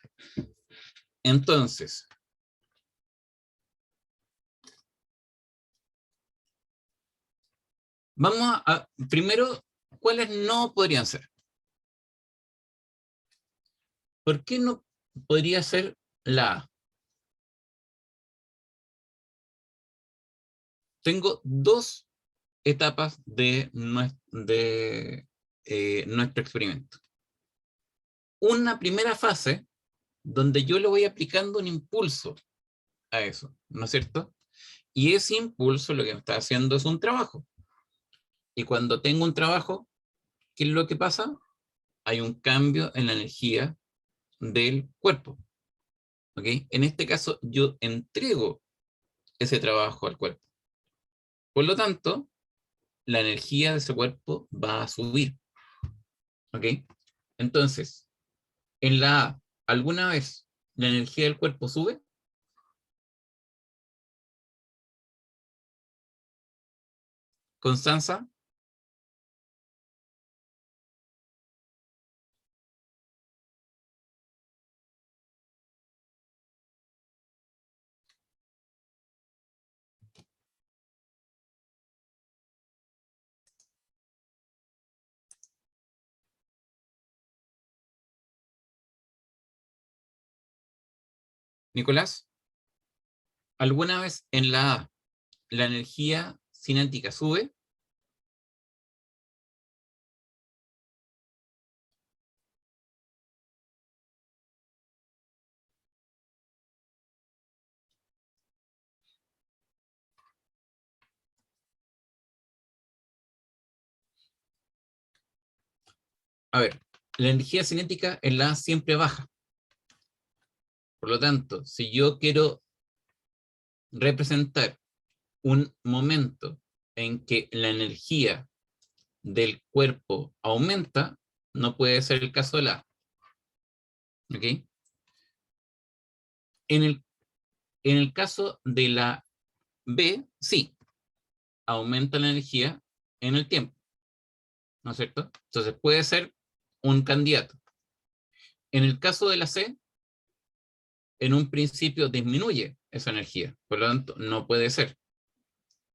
Entonces, vamos primero, ¿cuáles no podrían ser? ¿Por qué no podría ser la A? Tengo dos etapas de nuestro experimento. Una primera fase donde yo le voy aplicando un impulso a eso, ¿no es cierto? Y ese impulso lo que me está haciendo es un trabajo. Y cuando tengo un trabajo, ¿qué es lo que pasa? Hay un cambio en la energía del cuerpo. ¿Ok? En este caso, yo entrego ese trabajo al cuerpo. Por lo tanto, la energía de ese cuerpo va a subir. ¿Ok? Entonces, en la A, ¿alguna vez la energía del cuerpo sube? Constanza, Nicolás, ¿alguna vez en la A la energía cinética sube? A ver, la energía cinética en la A siempre baja. Por lo tanto, si yo quiero representar un momento en que la energía del cuerpo aumenta, no puede ser el caso de la A. ¿Ok? En el, en el caso de la B, sí, aumenta la energía en el tiempo, ¿no es cierto? Entonces puede ser un candidato. En el caso de la C, en un principio disminuye esa energía, por lo tanto no puede ser.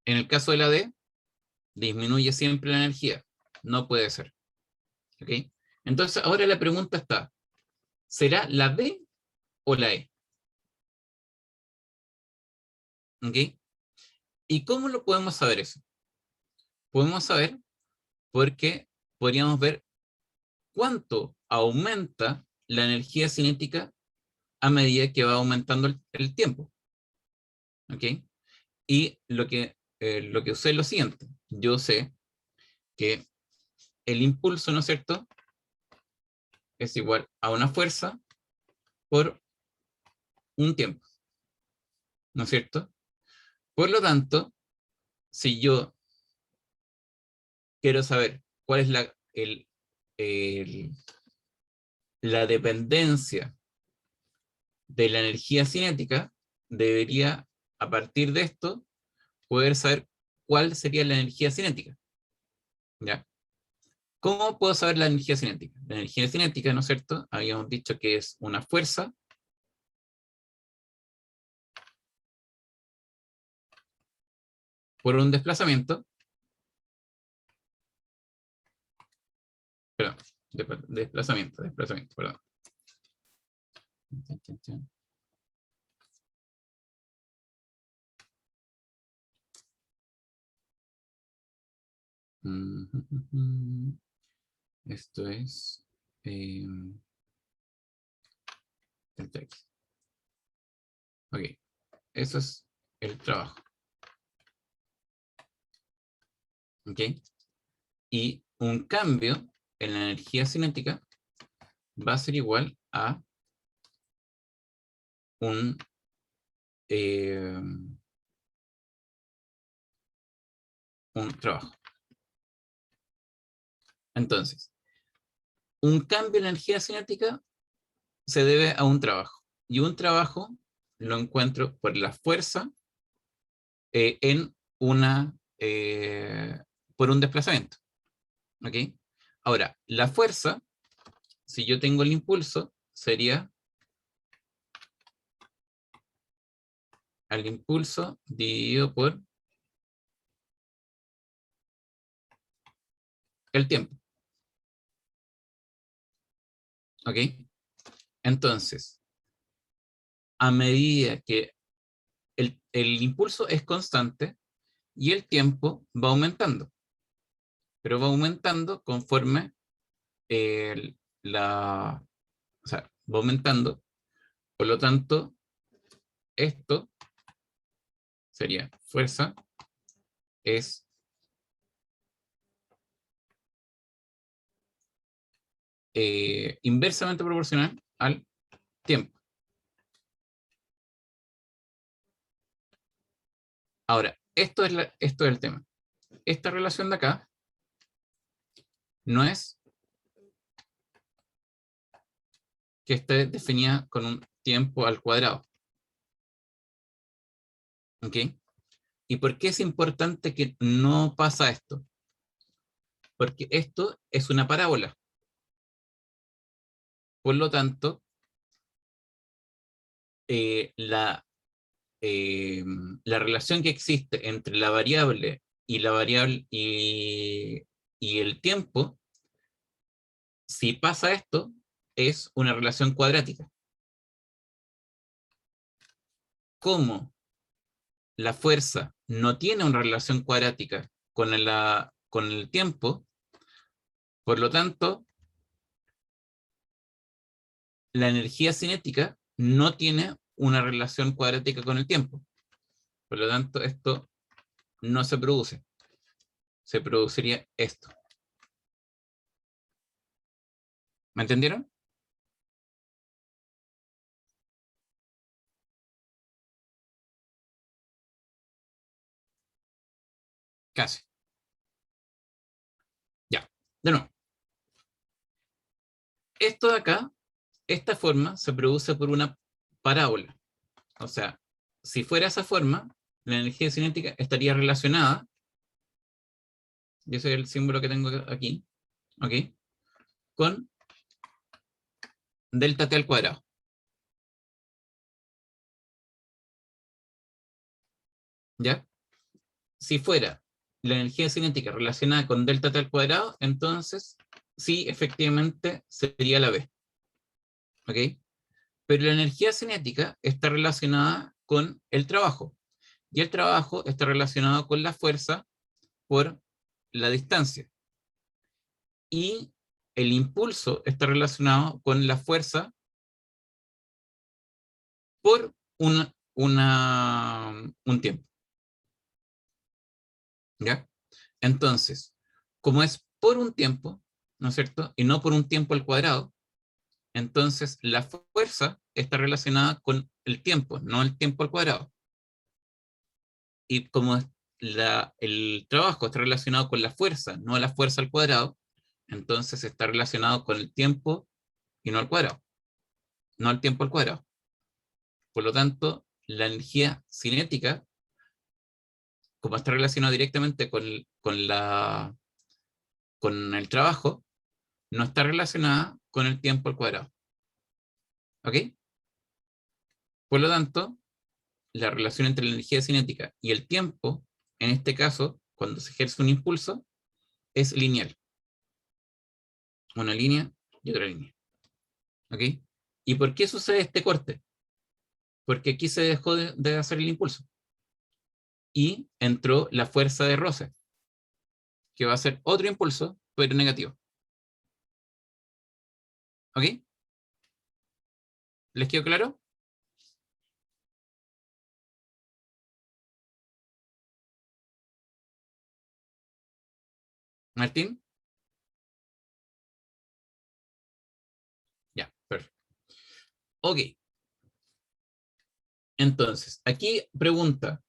En el caso de la D, disminuye siempre la energía, no puede ser. ¿Ok? Entonces ahora la pregunta está, ¿será la B o la E? ¿Ok? ¿Y cómo lo podemos saber eso? Podemos saber porque podríamos ver cuánto aumenta la energía cinética a medida que va aumentando el tiempo. ¿Ok? Y lo que sé es lo siguiente. Yo sé que el impulso, ¿no es cierto?, es igual a una fuerza por un tiempo, ¿no es cierto? Por lo tanto, si yo quiero saber cuál es el, la dependencia de la energía cinética, debería, a partir de esto, poder saber cuál sería la energía cinética. ¿Ya? ¿Cómo puedo saber la energía cinética? La energía cinética, ¿no es cierto? Habíamos dicho que es una fuerza por un desplazamiento, perdón, desplazamiento, perdón. Esto es el texto. Ok, eso es el trabajo. Ok, y un cambio en la energía cinética va a ser igual a un, eh, un trabajo. Entonces, un cambio en la energía cinética se debe a un trabajo. Y un trabajo lo encuentro por la fuerza en por un desplazamiento. ¿Ok? Ahora, la fuerza, si yo tengo el impulso, sería el impulso dividido por el tiempo. ¿Ok? Entonces, a medida que el impulso es constante y el tiempo va aumentando, pero va aumentando conforme la, o sea, va aumentando, por lo tanto, esto sería fuerza es inversamente proporcional al tiempo. Ahora, esto es el tema. Esta relación de acá no es que esté definida con un tiempo al cuadrado. ¿Ok? ¿Y por qué es importante que no pasa esto? Porque esto es una parábola. Por lo tanto, eh, la, eh, la relación que existe entre la variable y y el tiempo, si pasa esto, es una relación cuadrática. como la fuerza no tiene una relación cuadrática con el tiempo, por lo tanto, la energía cinética no tiene una relación cuadrática con el tiempo. Por lo tanto, esto no se produce. Se produciría esto. ¿Me entendieron? Casi. Ya. De nuevo. Esto de acá, esta forma se produce por una parábola. O sea, si fuera esa forma, la energía cinética estaría relacionada, y ese es el símbolo que tengo aquí, ¿ok? Con delta t al cuadrado. ¿Ya? Si fuera la energía cinética relacionada con delta t al cuadrado, entonces sí, efectivamente sería la B. ¿Ok? Pero la energía cinética está relacionada con el trabajo. Y el trabajo está relacionado con la fuerza por la distancia. Y el impulso está relacionado con la fuerza por un tiempo. ¿Ya? Entonces, como es por un tiempo, ¿no es cierto? Y no por un tiempo al cuadrado, entonces la fuerza está relacionada con el tiempo, no el tiempo al cuadrado. Y como el trabajo está relacionado con la fuerza, no la fuerza al cuadrado, entonces está relacionado con el tiempo y no al cuadrado, no al tiempo al cuadrado. Por lo tanto, la energía cinética, como está relacionado directamente con el trabajo, no está relacionada con el tiempo al cuadrado. ¿Ok? Por lo tanto, la relación entre la energía cinética y el tiempo, en este caso, cuando se ejerce un impulso, es lineal. Una línea y otra línea. ¿Ok? ¿Y por qué sucede este corte? Porque aquí se dejó de hacer el impulso y entró la fuerza de roce, que va a ser otro impulso, pero negativo. ¿Ok? ¿Les quedó claro? ¿Martín? Ya, perfecto. Ok, entonces, aquí pregunta,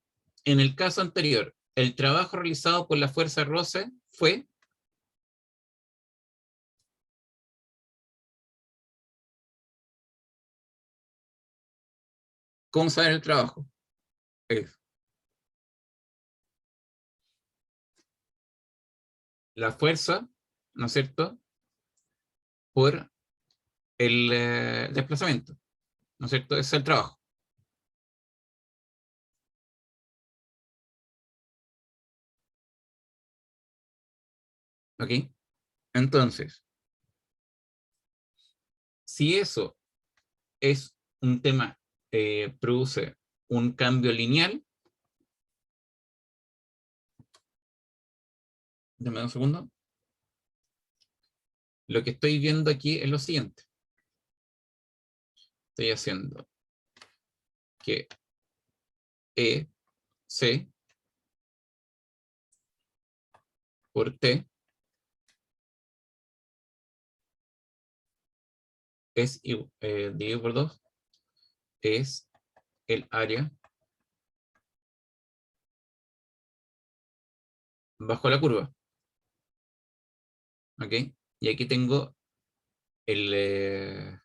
en el caso anterior, ¿el trabajo realizado por la fuerza de roce fue? ¿Cómo saber el trabajo? Es la fuerza, ¿no es cierto?, por el desplazamiento, ¿no es cierto? Es el trabajo, ¿ok? Entonces, si eso es un tema, produce un cambio lineal, dame un segundo, lo que estoy viendo aquí es lo siguiente. Estoy haciendo que E, C por T es dividido por 2 es el área bajo la curva, ¿ok? Y aquí tengo el,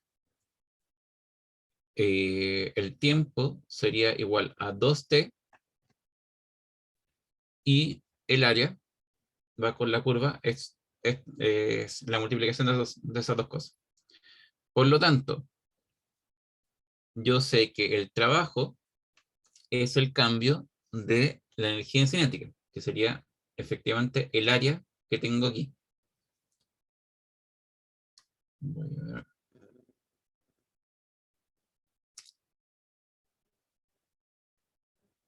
el tiempo sería igual a 2t y el área va con la curva es la multiplicación de esas dos cosas. Por lo tanto, yo sé que el trabajo es el cambio de la energía cinética, que sería efectivamente el área que tengo aquí. Voy a ver.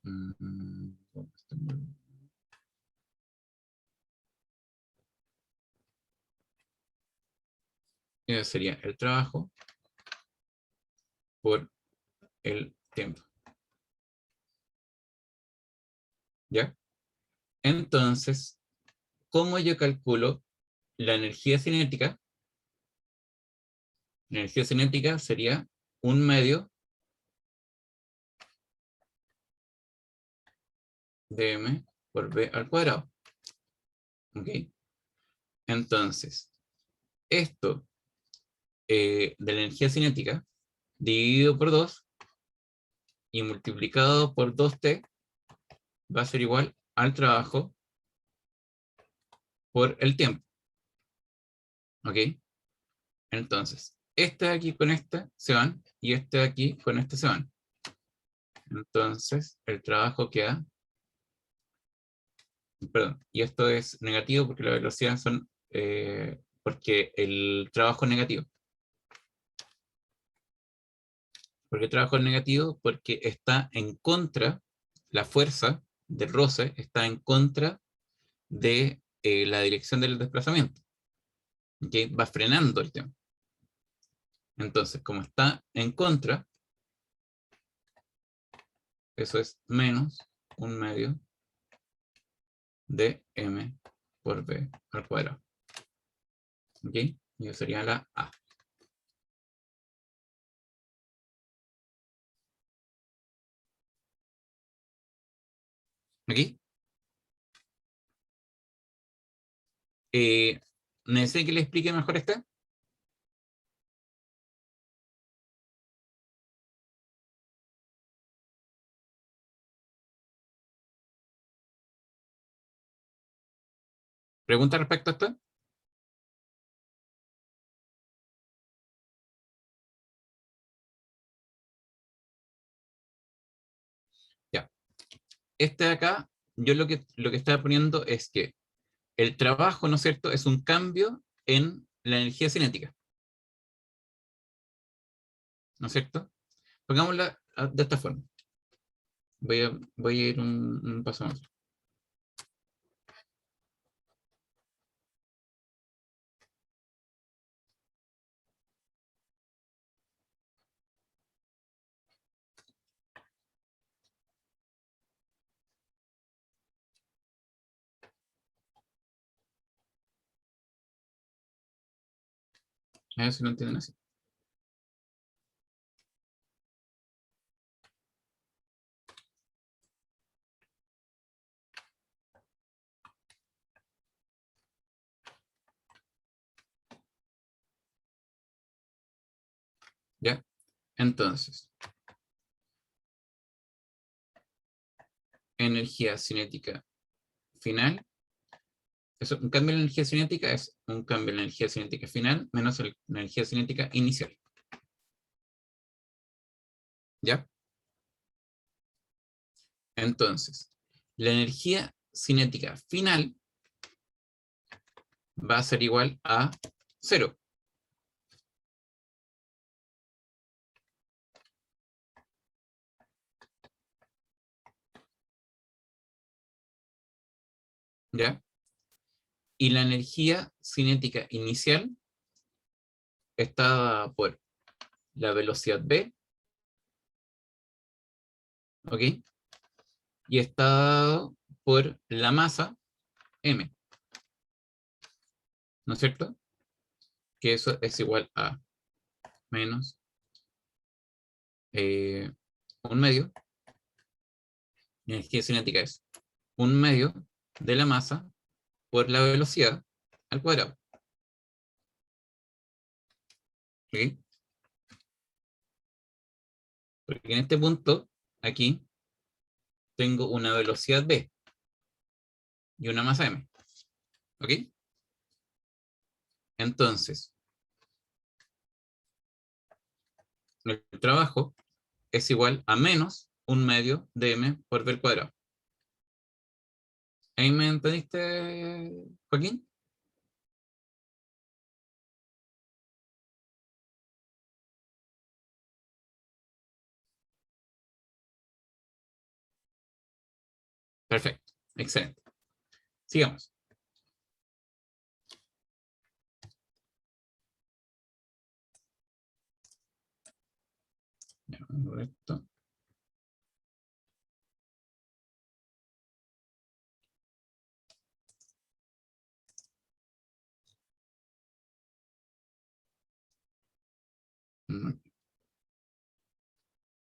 ¿Dónde está? Sería el trabajo por el tiempo. ¿Ya? Entonces, ¿cómo yo calculo la energía cinética? La energía cinética sería 1/2 de m por v al cuadrado. ¿Ok? Entonces, esto de la energía cinética dividido por 2 y multiplicado por 2t va a ser igual al trabajo por el tiempo. ¿Ok? Entonces, este de aquí con este se van y este de aquí con este se van. Entonces, el trabajo queda, perdón, y esto es negativo porque la velocidad son, porque el trabajo es negativo. ¿Por qué trabajo es negativo? Porque está en contra, la fuerza del roce está en contra de la dirección del desplazamiento. ¿Okay? Va frenando el tema. Entonces, como está en contra, eso es menos 1/2 de m por v al cuadrado. ¿Ok? Y eso sería la A. ¿Aquí? ¿Necesito que le explique mejor este? ¿Pregunta respecto a esto? Ya. Este de acá, yo lo que estaba poniendo es que el trabajo, ¿no es cierto?, es un cambio en la energía cinética, ¿no es cierto? Pongámosla de esta forma. Voy a ir un paso más. A ver si lo entienden así. ¿Ya? Entonces, energía cinética final. Eso, un cambio en la energía cinética es un cambio en la energía cinética final menos la energía cinética inicial. ¿Ya? Entonces, la energía cinética final va a ser igual a 0. ¿Ya? Y la energía cinética inicial está dada por la velocidad v, ¿ok? Y está dado por la masa m, ¿no es cierto? Que eso es igual a menos 1/2. La energía cinética es 1/2 de la masa por la velocidad al cuadrado. ¿Ok? Porque en este punto, aquí, tengo una velocidad v y una masa m. ¿Ok? Entonces, el trabajo es igual a menos 1/2 de m por v al cuadrado. ¿Ahí me entendiste, Joaquín? Perfecto, excelente. Sigamos. Ya, correcto.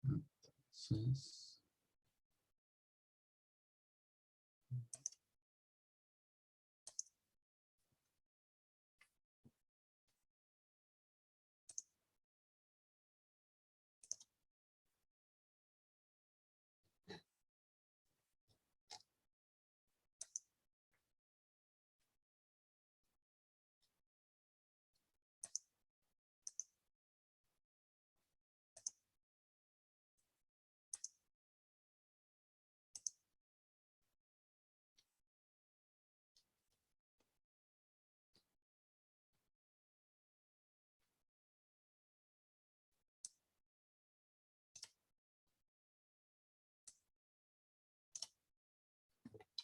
Entonces,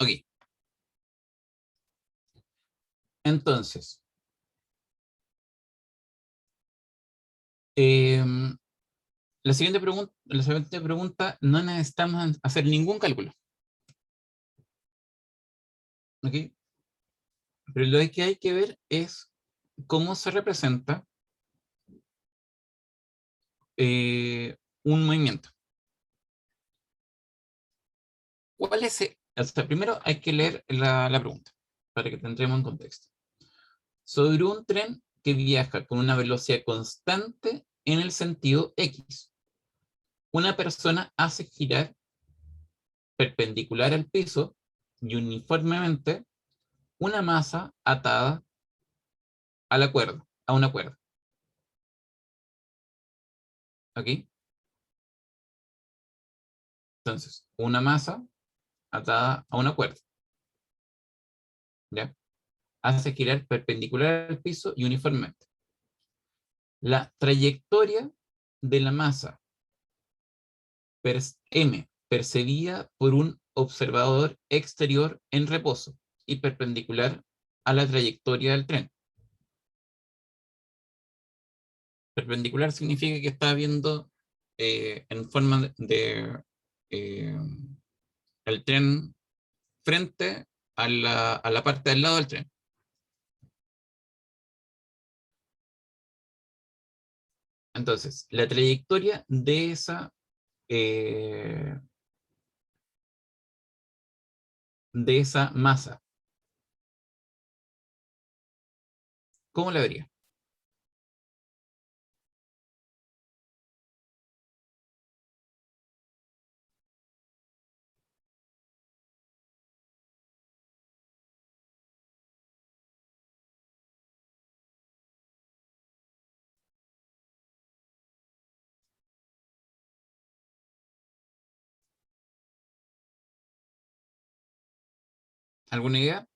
ok. Entonces, la siguiente pregunta no necesitamos hacer ningún cálculo, ¿ok? Pero lo que hay que ver es cómo se representa un movimiento. ¿Cuál es o sea, primero hay que leer la pregunta para que entremos en contexto. Sobre un tren que viaja con una velocidad constante en el sentido X, una persona hace girar perpendicular al piso y uniformemente una masa atada a la cuerda, a una cuerda. ¿Ok? Entonces, una masa atada a una cuerda, ¿ya? Hace girar perpendicular al piso y uniformemente. La trayectoria de la masa M percibida por un observador exterior en reposo y perpendicular a la trayectoria del tren. Perpendicular significa que está viendo en forma de eh, el tren frente a la parte del lado del tren. Entonces, la trayectoria eh, de esa masa, ¿cómo la vería? ¿Alguna idea?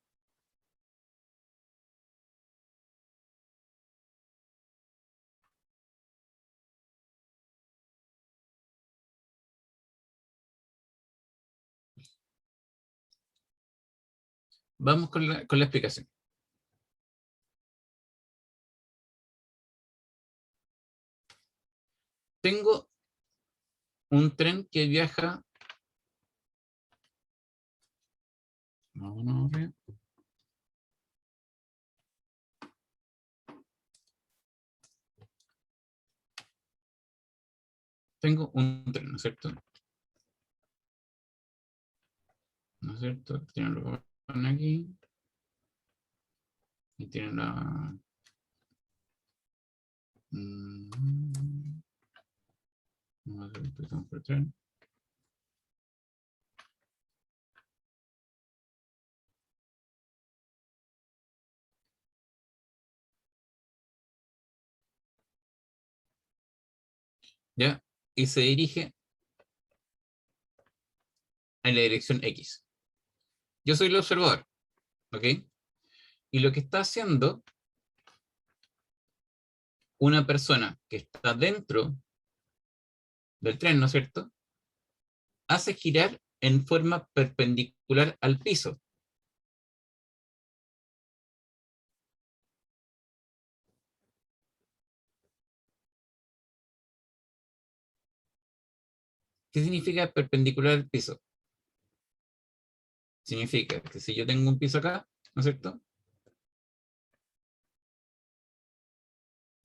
Vamos con la explicación. Tengo un tren que viaja. Vamos a ver. Tengo un tren, ¿no es cierto? ¿No es cierto? Tiene lo que ponen aquí. Y tiene la. Vamos a ver, empezamos por el tren. ¿Ya? Y se dirige en la dirección X. Yo soy el observador, ¿ok? Y lo que está haciendo una persona que está dentro del tren, ¿no es cierto? Hace girar en forma perpendicular al piso. ¿Qué significa perpendicular al piso? Significa que si yo tengo un piso acá, ¿no es cierto?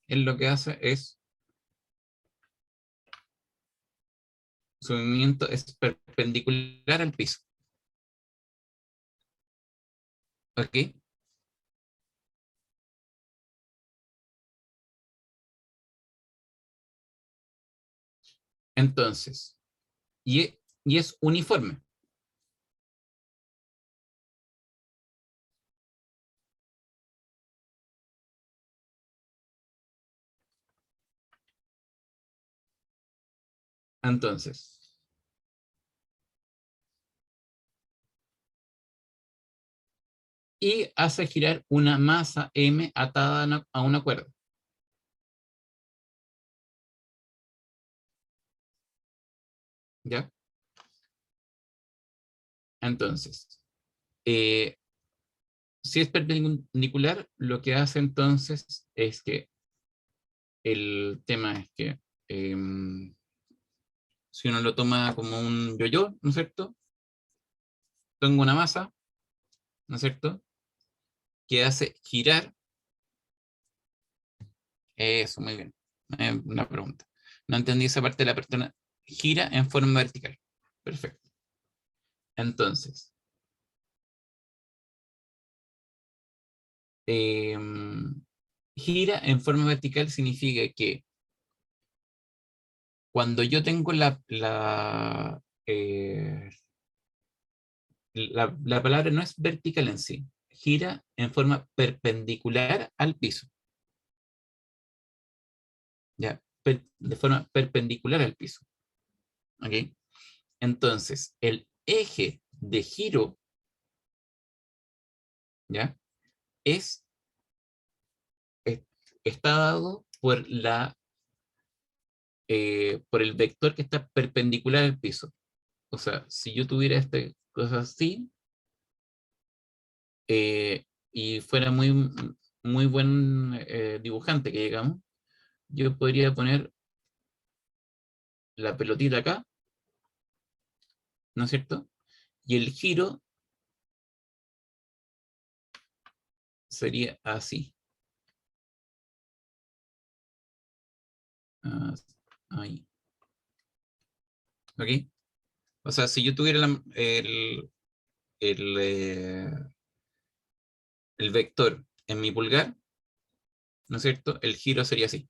Él lo que hace es, su movimiento es perpendicular al piso. ¿Ok? Entonces, y es uniforme. Entonces, y hace girar una masa M atada a una cuerda. ¿Ya? Entonces, eh, si es perpendicular, lo que hace entonces es que el tema es que si uno lo toma como un yo-yo, ¿no es cierto? Tengo una masa, ¿no es cierto? Que hace girar, eso, muy bien. Una pregunta. No entendí esa parte de la persona. Gira en forma vertical. Perfecto. Entonces, gira en forma vertical significa que cuando yo tengo la palabra no es vertical en sí, gira en forma perpendicular al piso, ¿ya? De forma perpendicular al piso, ¿ok? Entonces, el eje de giro, ¿ya? Es, es- está dado por el vector que está perpendicular al piso. O sea, si yo tuviera este cosa así, y fuera muy buen dibujante que digamos, yo podría poner la pelotita acá, ¿no es cierto? Y el giro sería así. Ah, ahí. ¿Ok? O sea, si yo tuviera el, eh, el vector en mi pulgar, ¿no es cierto? El giro sería así.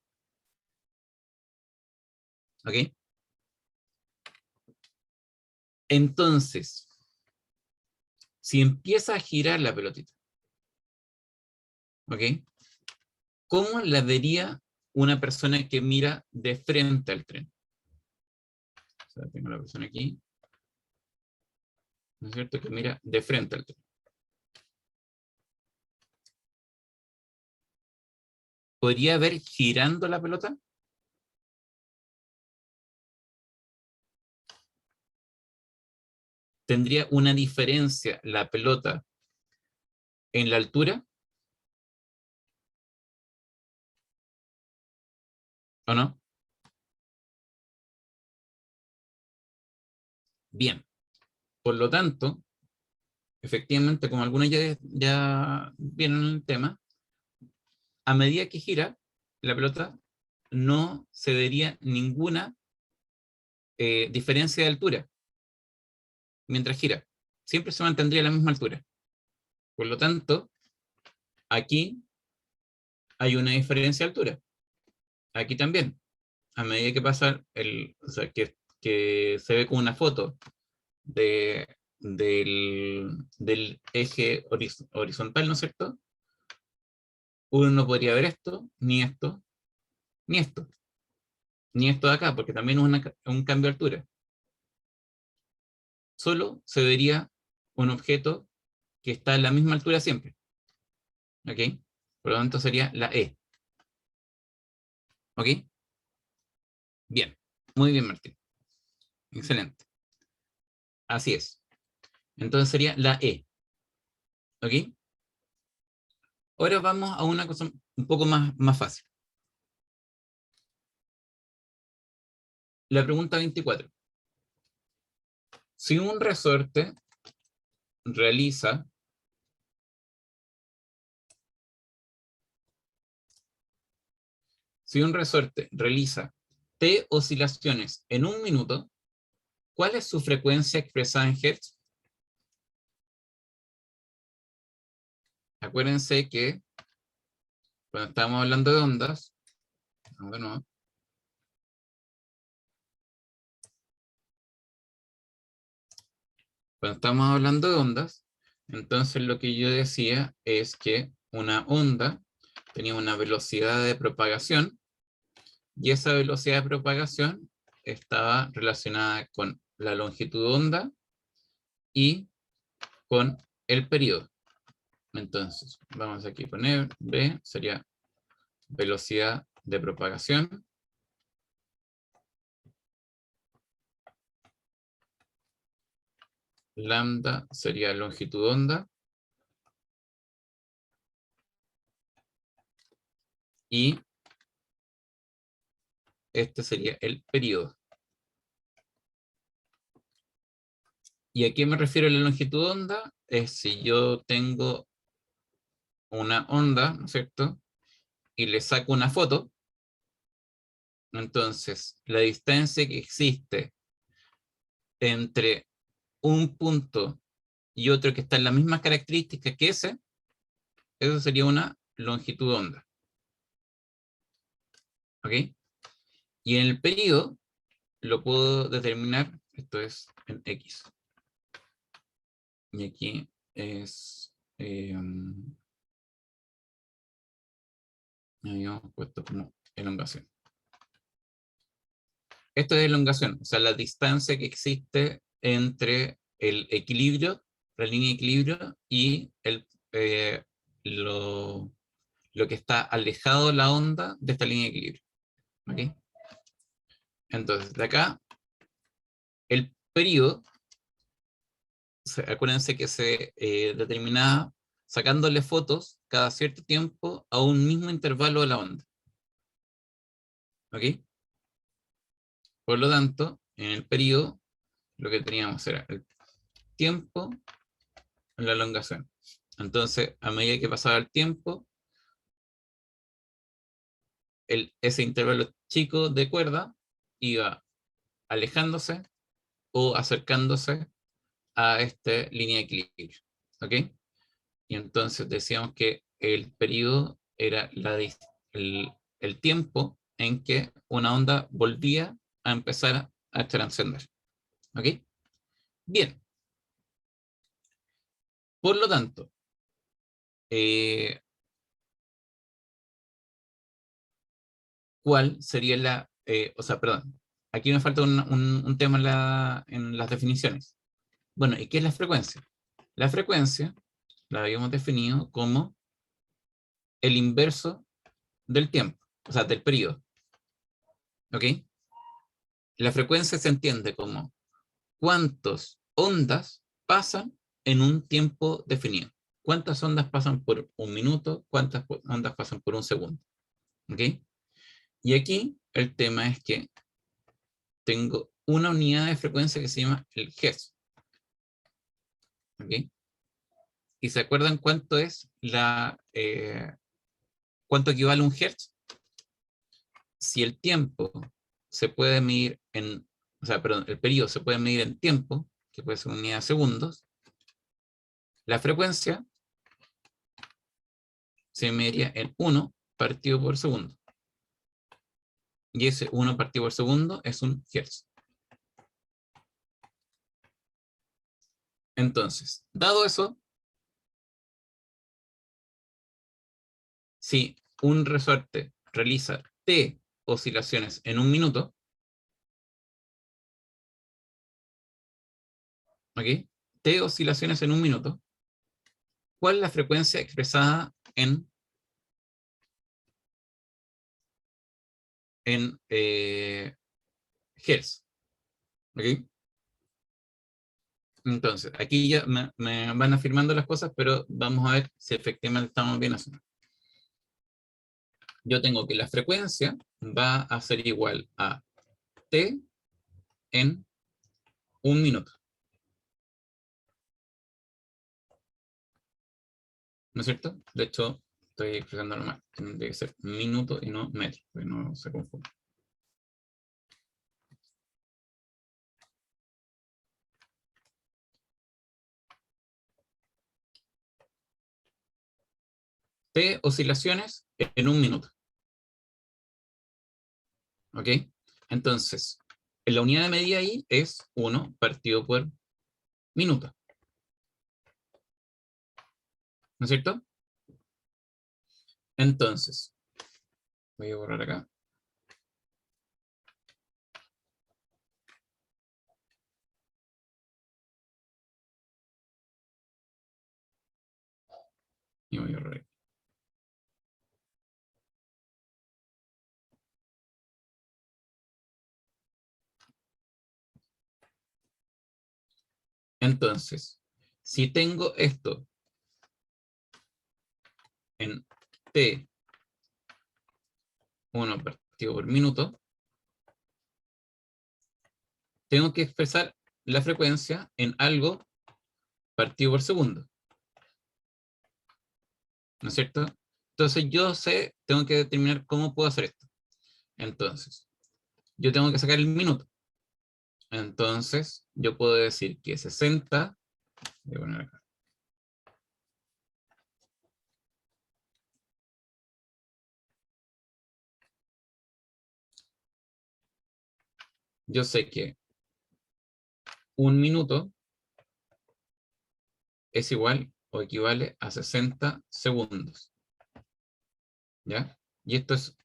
¿Ok? Entonces, si empieza a girar la pelotita, ¿ok? ¿Cómo la vería una persona que mira de frente al tren? O sea, tengo la persona aquí, ¿no es cierto? Que mira de frente al tren. ¿Podría ver girando la pelota? ¿Tendría una diferencia la pelota en la altura o no? Bien. Por lo tanto, efectivamente, como algunos ya vieron el tema, a medida que gira la pelota, no se vería ninguna diferencia de altura mientras gira. Siempre se mantendría a la misma altura. Por lo tanto, aquí hay una diferencia de altura. Aquí también. A medida que pasa o sea, que se ve como una foto del eje horizontal, ¿no es cierto? Uno no podría ver esto, ni esto, ni esto, ni esto de acá, porque también es un cambio de altura. Solo se vería un objeto que está a la misma altura siempre. ¿Ok? Por lo tanto sería la E. ¿Ok? Bien. Muy bien, Martín. Excelente. Así es. Entonces sería la E. ¿Ok? Ahora vamos a una cosa un poco más fácil. La pregunta 24. Si un resorte realiza T oscilaciones en un minuto, ¿cuál es su frecuencia expresada en Hertz? Acuérdense que cuando estamos hablando de ondas, bueno, cuando estamos hablando de ondas, entonces lo que yo decía es que una onda tenía una velocidad de propagación y esa velocidad de propagación estaba relacionada con la longitud de onda y con el periodo. Entonces, vamos aquí a poner B, sería velocidad de propagación. Lambda sería longitud de onda. Y este sería el periodo. ¿Y a qué me refiero la longitud de onda? Es si yo tengo una onda, ¿no es cierto? Y le saco una foto, entonces la distancia que existe entre un punto y otro que está en las mismas características que ese, eso sería una longitud de onda. ¿Ok? Y en el periodo lo puedo determinar, esto es en X. Y aquí es... habíamos puesto como elongación. Esto es elongación, o sea, la distancia que existe entre el equilibrio, la línea de equilibrio, y lo que está alejado de la onda de esta línea de equilibrio. ¿Okay? Entonces, de acá, el periodo, acuérdense que se determinaba sacándole fotos cada cierto tiempo a un mismo intervalo de la onda. ¿Ok? Por lo tanto, en el periodo, lo que teníamos era el tiempo en la elongación. Entonces, a medida que pasaba el tiempo, ese intervalo chico de cuerda iba alejándose o acercándose a esta línea de equilibrio. ¿Ok? Y entonces decíamos que el periodo era el tiempo en que una onda volvía a empezar a trascender. ¿Ok? Bien. Por lo tanto, eh, ¿cuál sería o sea, perdón, aquí me falta un tema en las definiciones. Bueno, ¿y qué es la frecuencia? La frecuencia la habíamos definido como el inverso del tiempo, o sea, del periodo. ¿Ok? La frecuencia se entiende como cuántas ondas pasan en un tiempo definido. ¿Cuántas ondas pasan por un minuto? ¿Cuántas ondas pasan por un segundo? ¿Ok? Y aquí el tema es que tengo una unidad de frecuencia que se llama el Hertz. ¿Ok? ¿Y se acuerdan cuánto es cuánto equivale un Hertz? Si el tiempo se puede medir o sea, perdón, el periodo se puede medir en tiempo, que puede ser una unidad de segundos, la frecuencia se mediría en 1 partido por segundo. Y ese 1 partido por segundo es un Hertz. Entonces, dado eso, si un resorte realiza T oscilaciones en un minuto, ¿ok? T oscilaciones en un minuto, ¿cuál es la frecuencia expresada en Hertz? ¿Ok? Entonces, aquí ya me van afirmando las cosas, pero vamos a ver si efectivamente estamos bien haciendo. Yo tengo que la frecuencia va a ser igual a t en 1 minuto. ¿No es cierto? De hecho, estoy expresándolo mal. Tiene que ser minuto y no metro, que no se confunda. T oscilaciones en 1 minuto. ¿Ok? Entonces, la unidad de medida ahí es 1 partido por minuto. ¿No es cierto? Entonces, voy a borrar acá. Y voy a borrar aquí. Entonces, si tengo esto en T 1 partido por minuto, tengo que expresar la frecuencia en algo partido por segundo. ¿No es cierto? Entonces yo sé, tengo que determinar cómo puedo hacer esto. Entonces, yo tengo que sacar el minuto. Entonces, yo puedo decir que 60, voy a poner acá, yo sé que 1 minuto es igual o equivale a 60 segundos. ¿Ya? Y esto es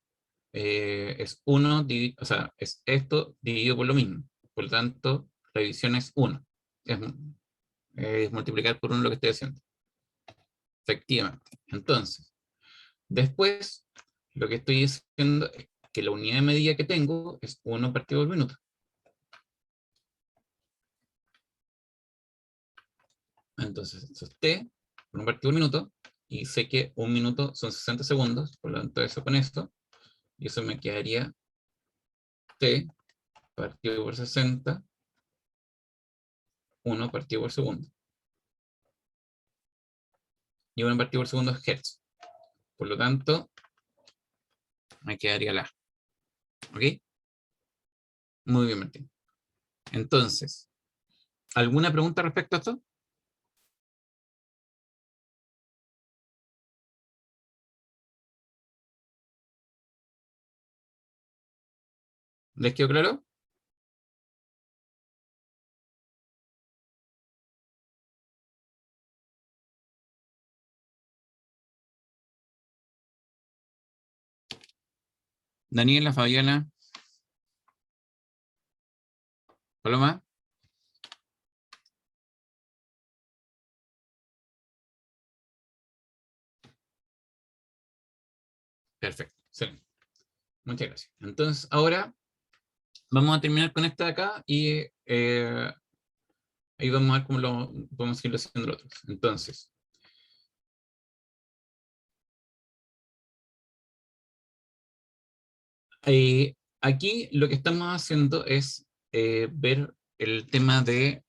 1, o sea, es esto dividido por lo mismo. Por lo tanto, la división es 1. Es multiplicar por 1 lo que estoy haciendo. Efectivamente. Entonces, después, lo que estoy diciendo es que la unidad de medida que tengo es 1 partido por minuto. Entonces, eso es t por 1 partido por minuto, y sé que 1 minuto son 60 segundos, por lo tanto, eso con esto, y eso me quedaría t partido por 60, 1 partido por segundo. Y 1 partido por segundo es hertz. Por lo tanto, me quedaría la. ¿Ok? Muy bien, Martín. Entonces, ¿alguna pregunta respecto a esto? ¿Les quedó claro? Daniela, Fabiana, Paloma. Perfecto. Excelente. Muchas gracias. Entonces, ahora vamos a terminar con esta de acá y ahí vamos a ver cómo lo podemos ir haciendo los otros. Entonces, aquí lo que estamos haciendo es ver el tema de,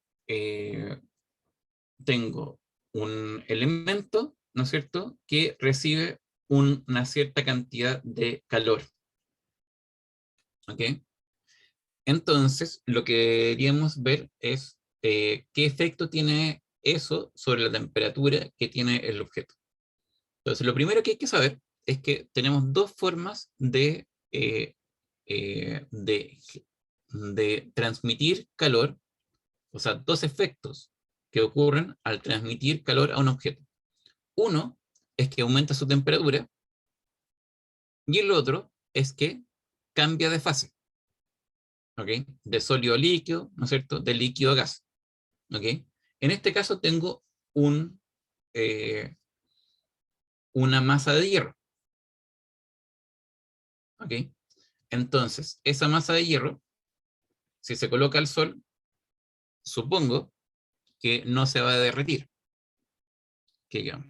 tengo un elemento, ¿no es cierto?, que recibe una cierta cantidad de calor. ¿Ok? Entonces, lo que queríamos ver es qué efecto tiene eso sobre la temperatura que tiene el objeto. Entonces, lo primero que hay que saber es que tenemos dos formas eh, eh, de, de transmitir calor, o sea, dos efectos que ocurren al transmitir calor a un objeto. Uno es que aumenta su temperatura y el otro es que cambia de fase. ¿Ok? De sólido a líquido, ¿no es cierto? De líquido a gas. ¿Ok? En este caso tengo eh, una masa de hierro. ¿Ok? Entonces, esa masa de hierro, si se coloca al sol, supongo que no se va a derretir. Que digamos,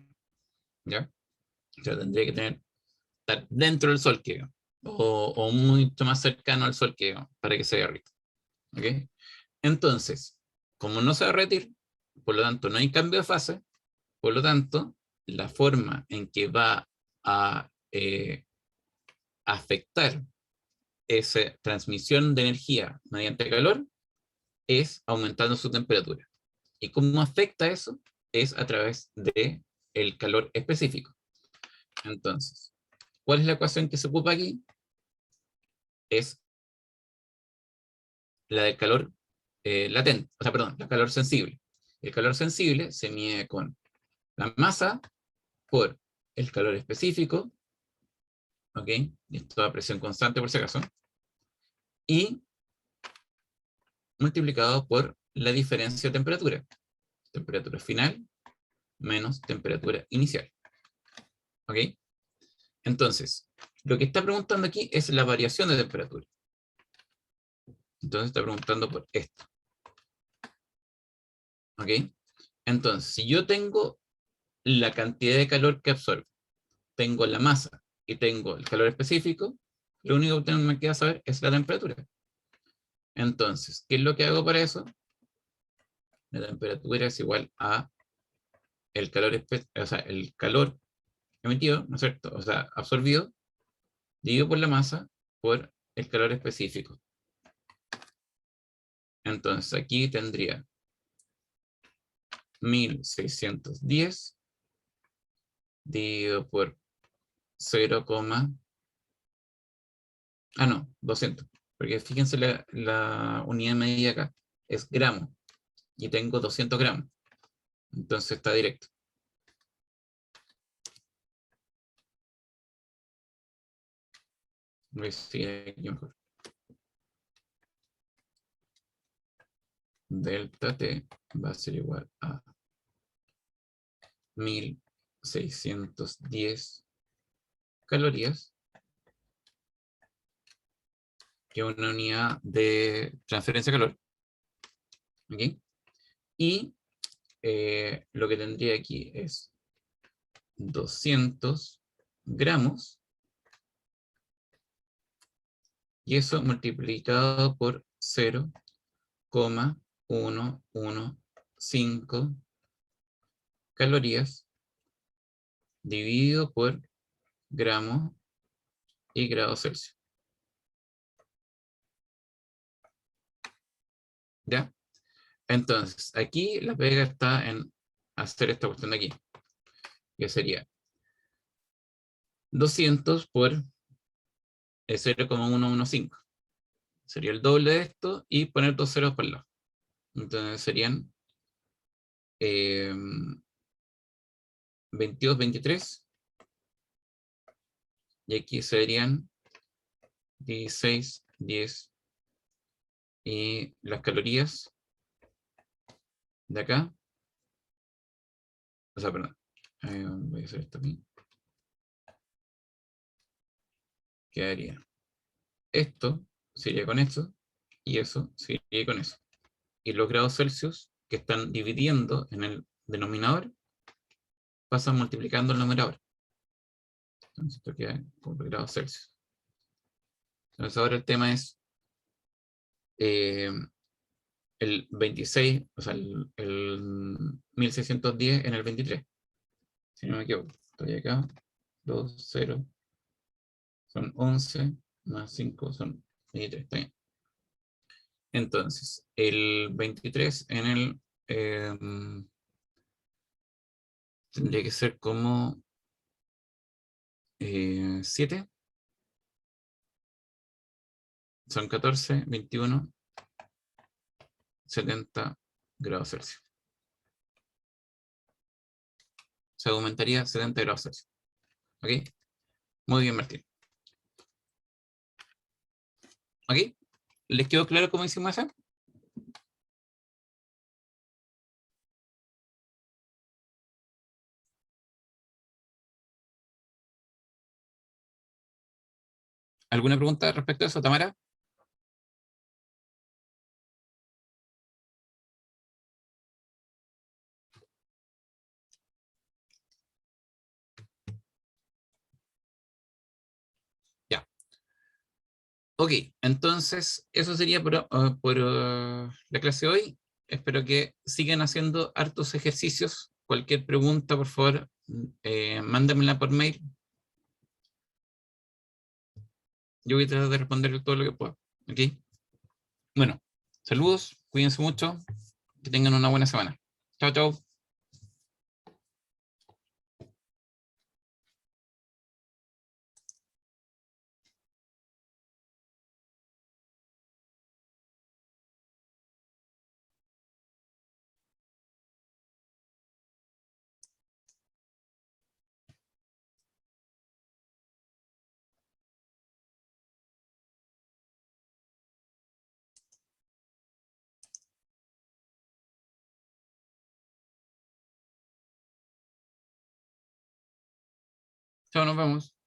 ¿ya? O sea, tendría que estar dentro del Sol, que digamos, o mucho más cercano al Sol, que digamos, para que se derrita. ¿Ok? Entonces, como no se va a derretir, por lo tanto no hay cambio de fase, por lo tanto, la forma en que va a afectar esa transmisión de energía mediante calor es aumentando su temperatura. ¿Y cómo afecta eso? Es a través de el calor específico. Entonces, ¿cuál es la ecuación que se ocupa aquí? Es la del calor latente, o sea, perdón, el calor sensible. El calor sensible se mide con la masa por el calor específico, ¿ok? Esto a presión constante por si acaso, y multiplicado por la diferencia de temperatura. Temperatura final menos temperatura inicial. ¿Ok? Entonces, lo que está preguntando aquí es la variación de temperatura. Entonces está preguntando por esto. ¿Ok? Entonces, si yo tengo la cantidad de calor que absorbe, tengo la masa y tengo el calor específico, lo único que me queda saber es la temperatura. Entonces, ¿qué es lo que hago para eso? La temperatura es igual a el calor emitido, ¿no es cierto? O sea, absorbido, dividido por la masa, por el calor específico. Entonces, aquí tendría 1610 dividido por 0, no, 200. Porque fíjense la unidad de medida acá. Es gramo. Y tengo 200 gramos. Entonces está directo. Voy a seguir aquí mejor. Delta T va a ser igual a 1610 calorías, que es una unidad de transferencia de calor. ¿Okay? Y lo que tendría aquí es 200 gramos, y eso multiplicado por 0,115 calorías, dividido por gramos y grados Celsius. ¿Ya? Entonces, aquí la pega está en hacer esta cuestión de aquí, que sería 200 por 0,115. Sería el doble de esto y poner dos ceros por el lado. Entonces serían 22, 23. Y aquí serían 16, 10. Y las calorías de acá. O sea, perdón. Voy a hacer esto aquí. Quedaría esto, sería con esto. Y eso sería con eso. Y los grados Celsius que están dividiendo en el denominador pasan multiplicando el numerador. Entonces esto queda con grados Celsius. Entonces ahora el tema es el 26, o sea, el 1610 en el 23. Si no me equivoco, estoy acá. 2, 0, son 11, más 5 son 23. Está bien. Entonces, el 23 en el tendría que ser como 7. Son 14, 21, 70 grados Celsius. Se aumentaría 70 grados Celsius. ¿Ok? Muy bien, Martín. ¿Ok? ¿Les quedó claro cómo hicimos eso? ¿Alguna pregunta respecto a eso, Tamara? Ok, entonces eso sería por la clase de hoy. Espero que sigan haciendo hartos ejercicios. Cualquier pregunta, por favor, mándamela por mail. Yo voy a tratar de responder todo lo que pueda. ¿Ok? Bueno, saludos, cuídense mucho, que tengan una buena semana. Chao, chao. Chao, nos vemos.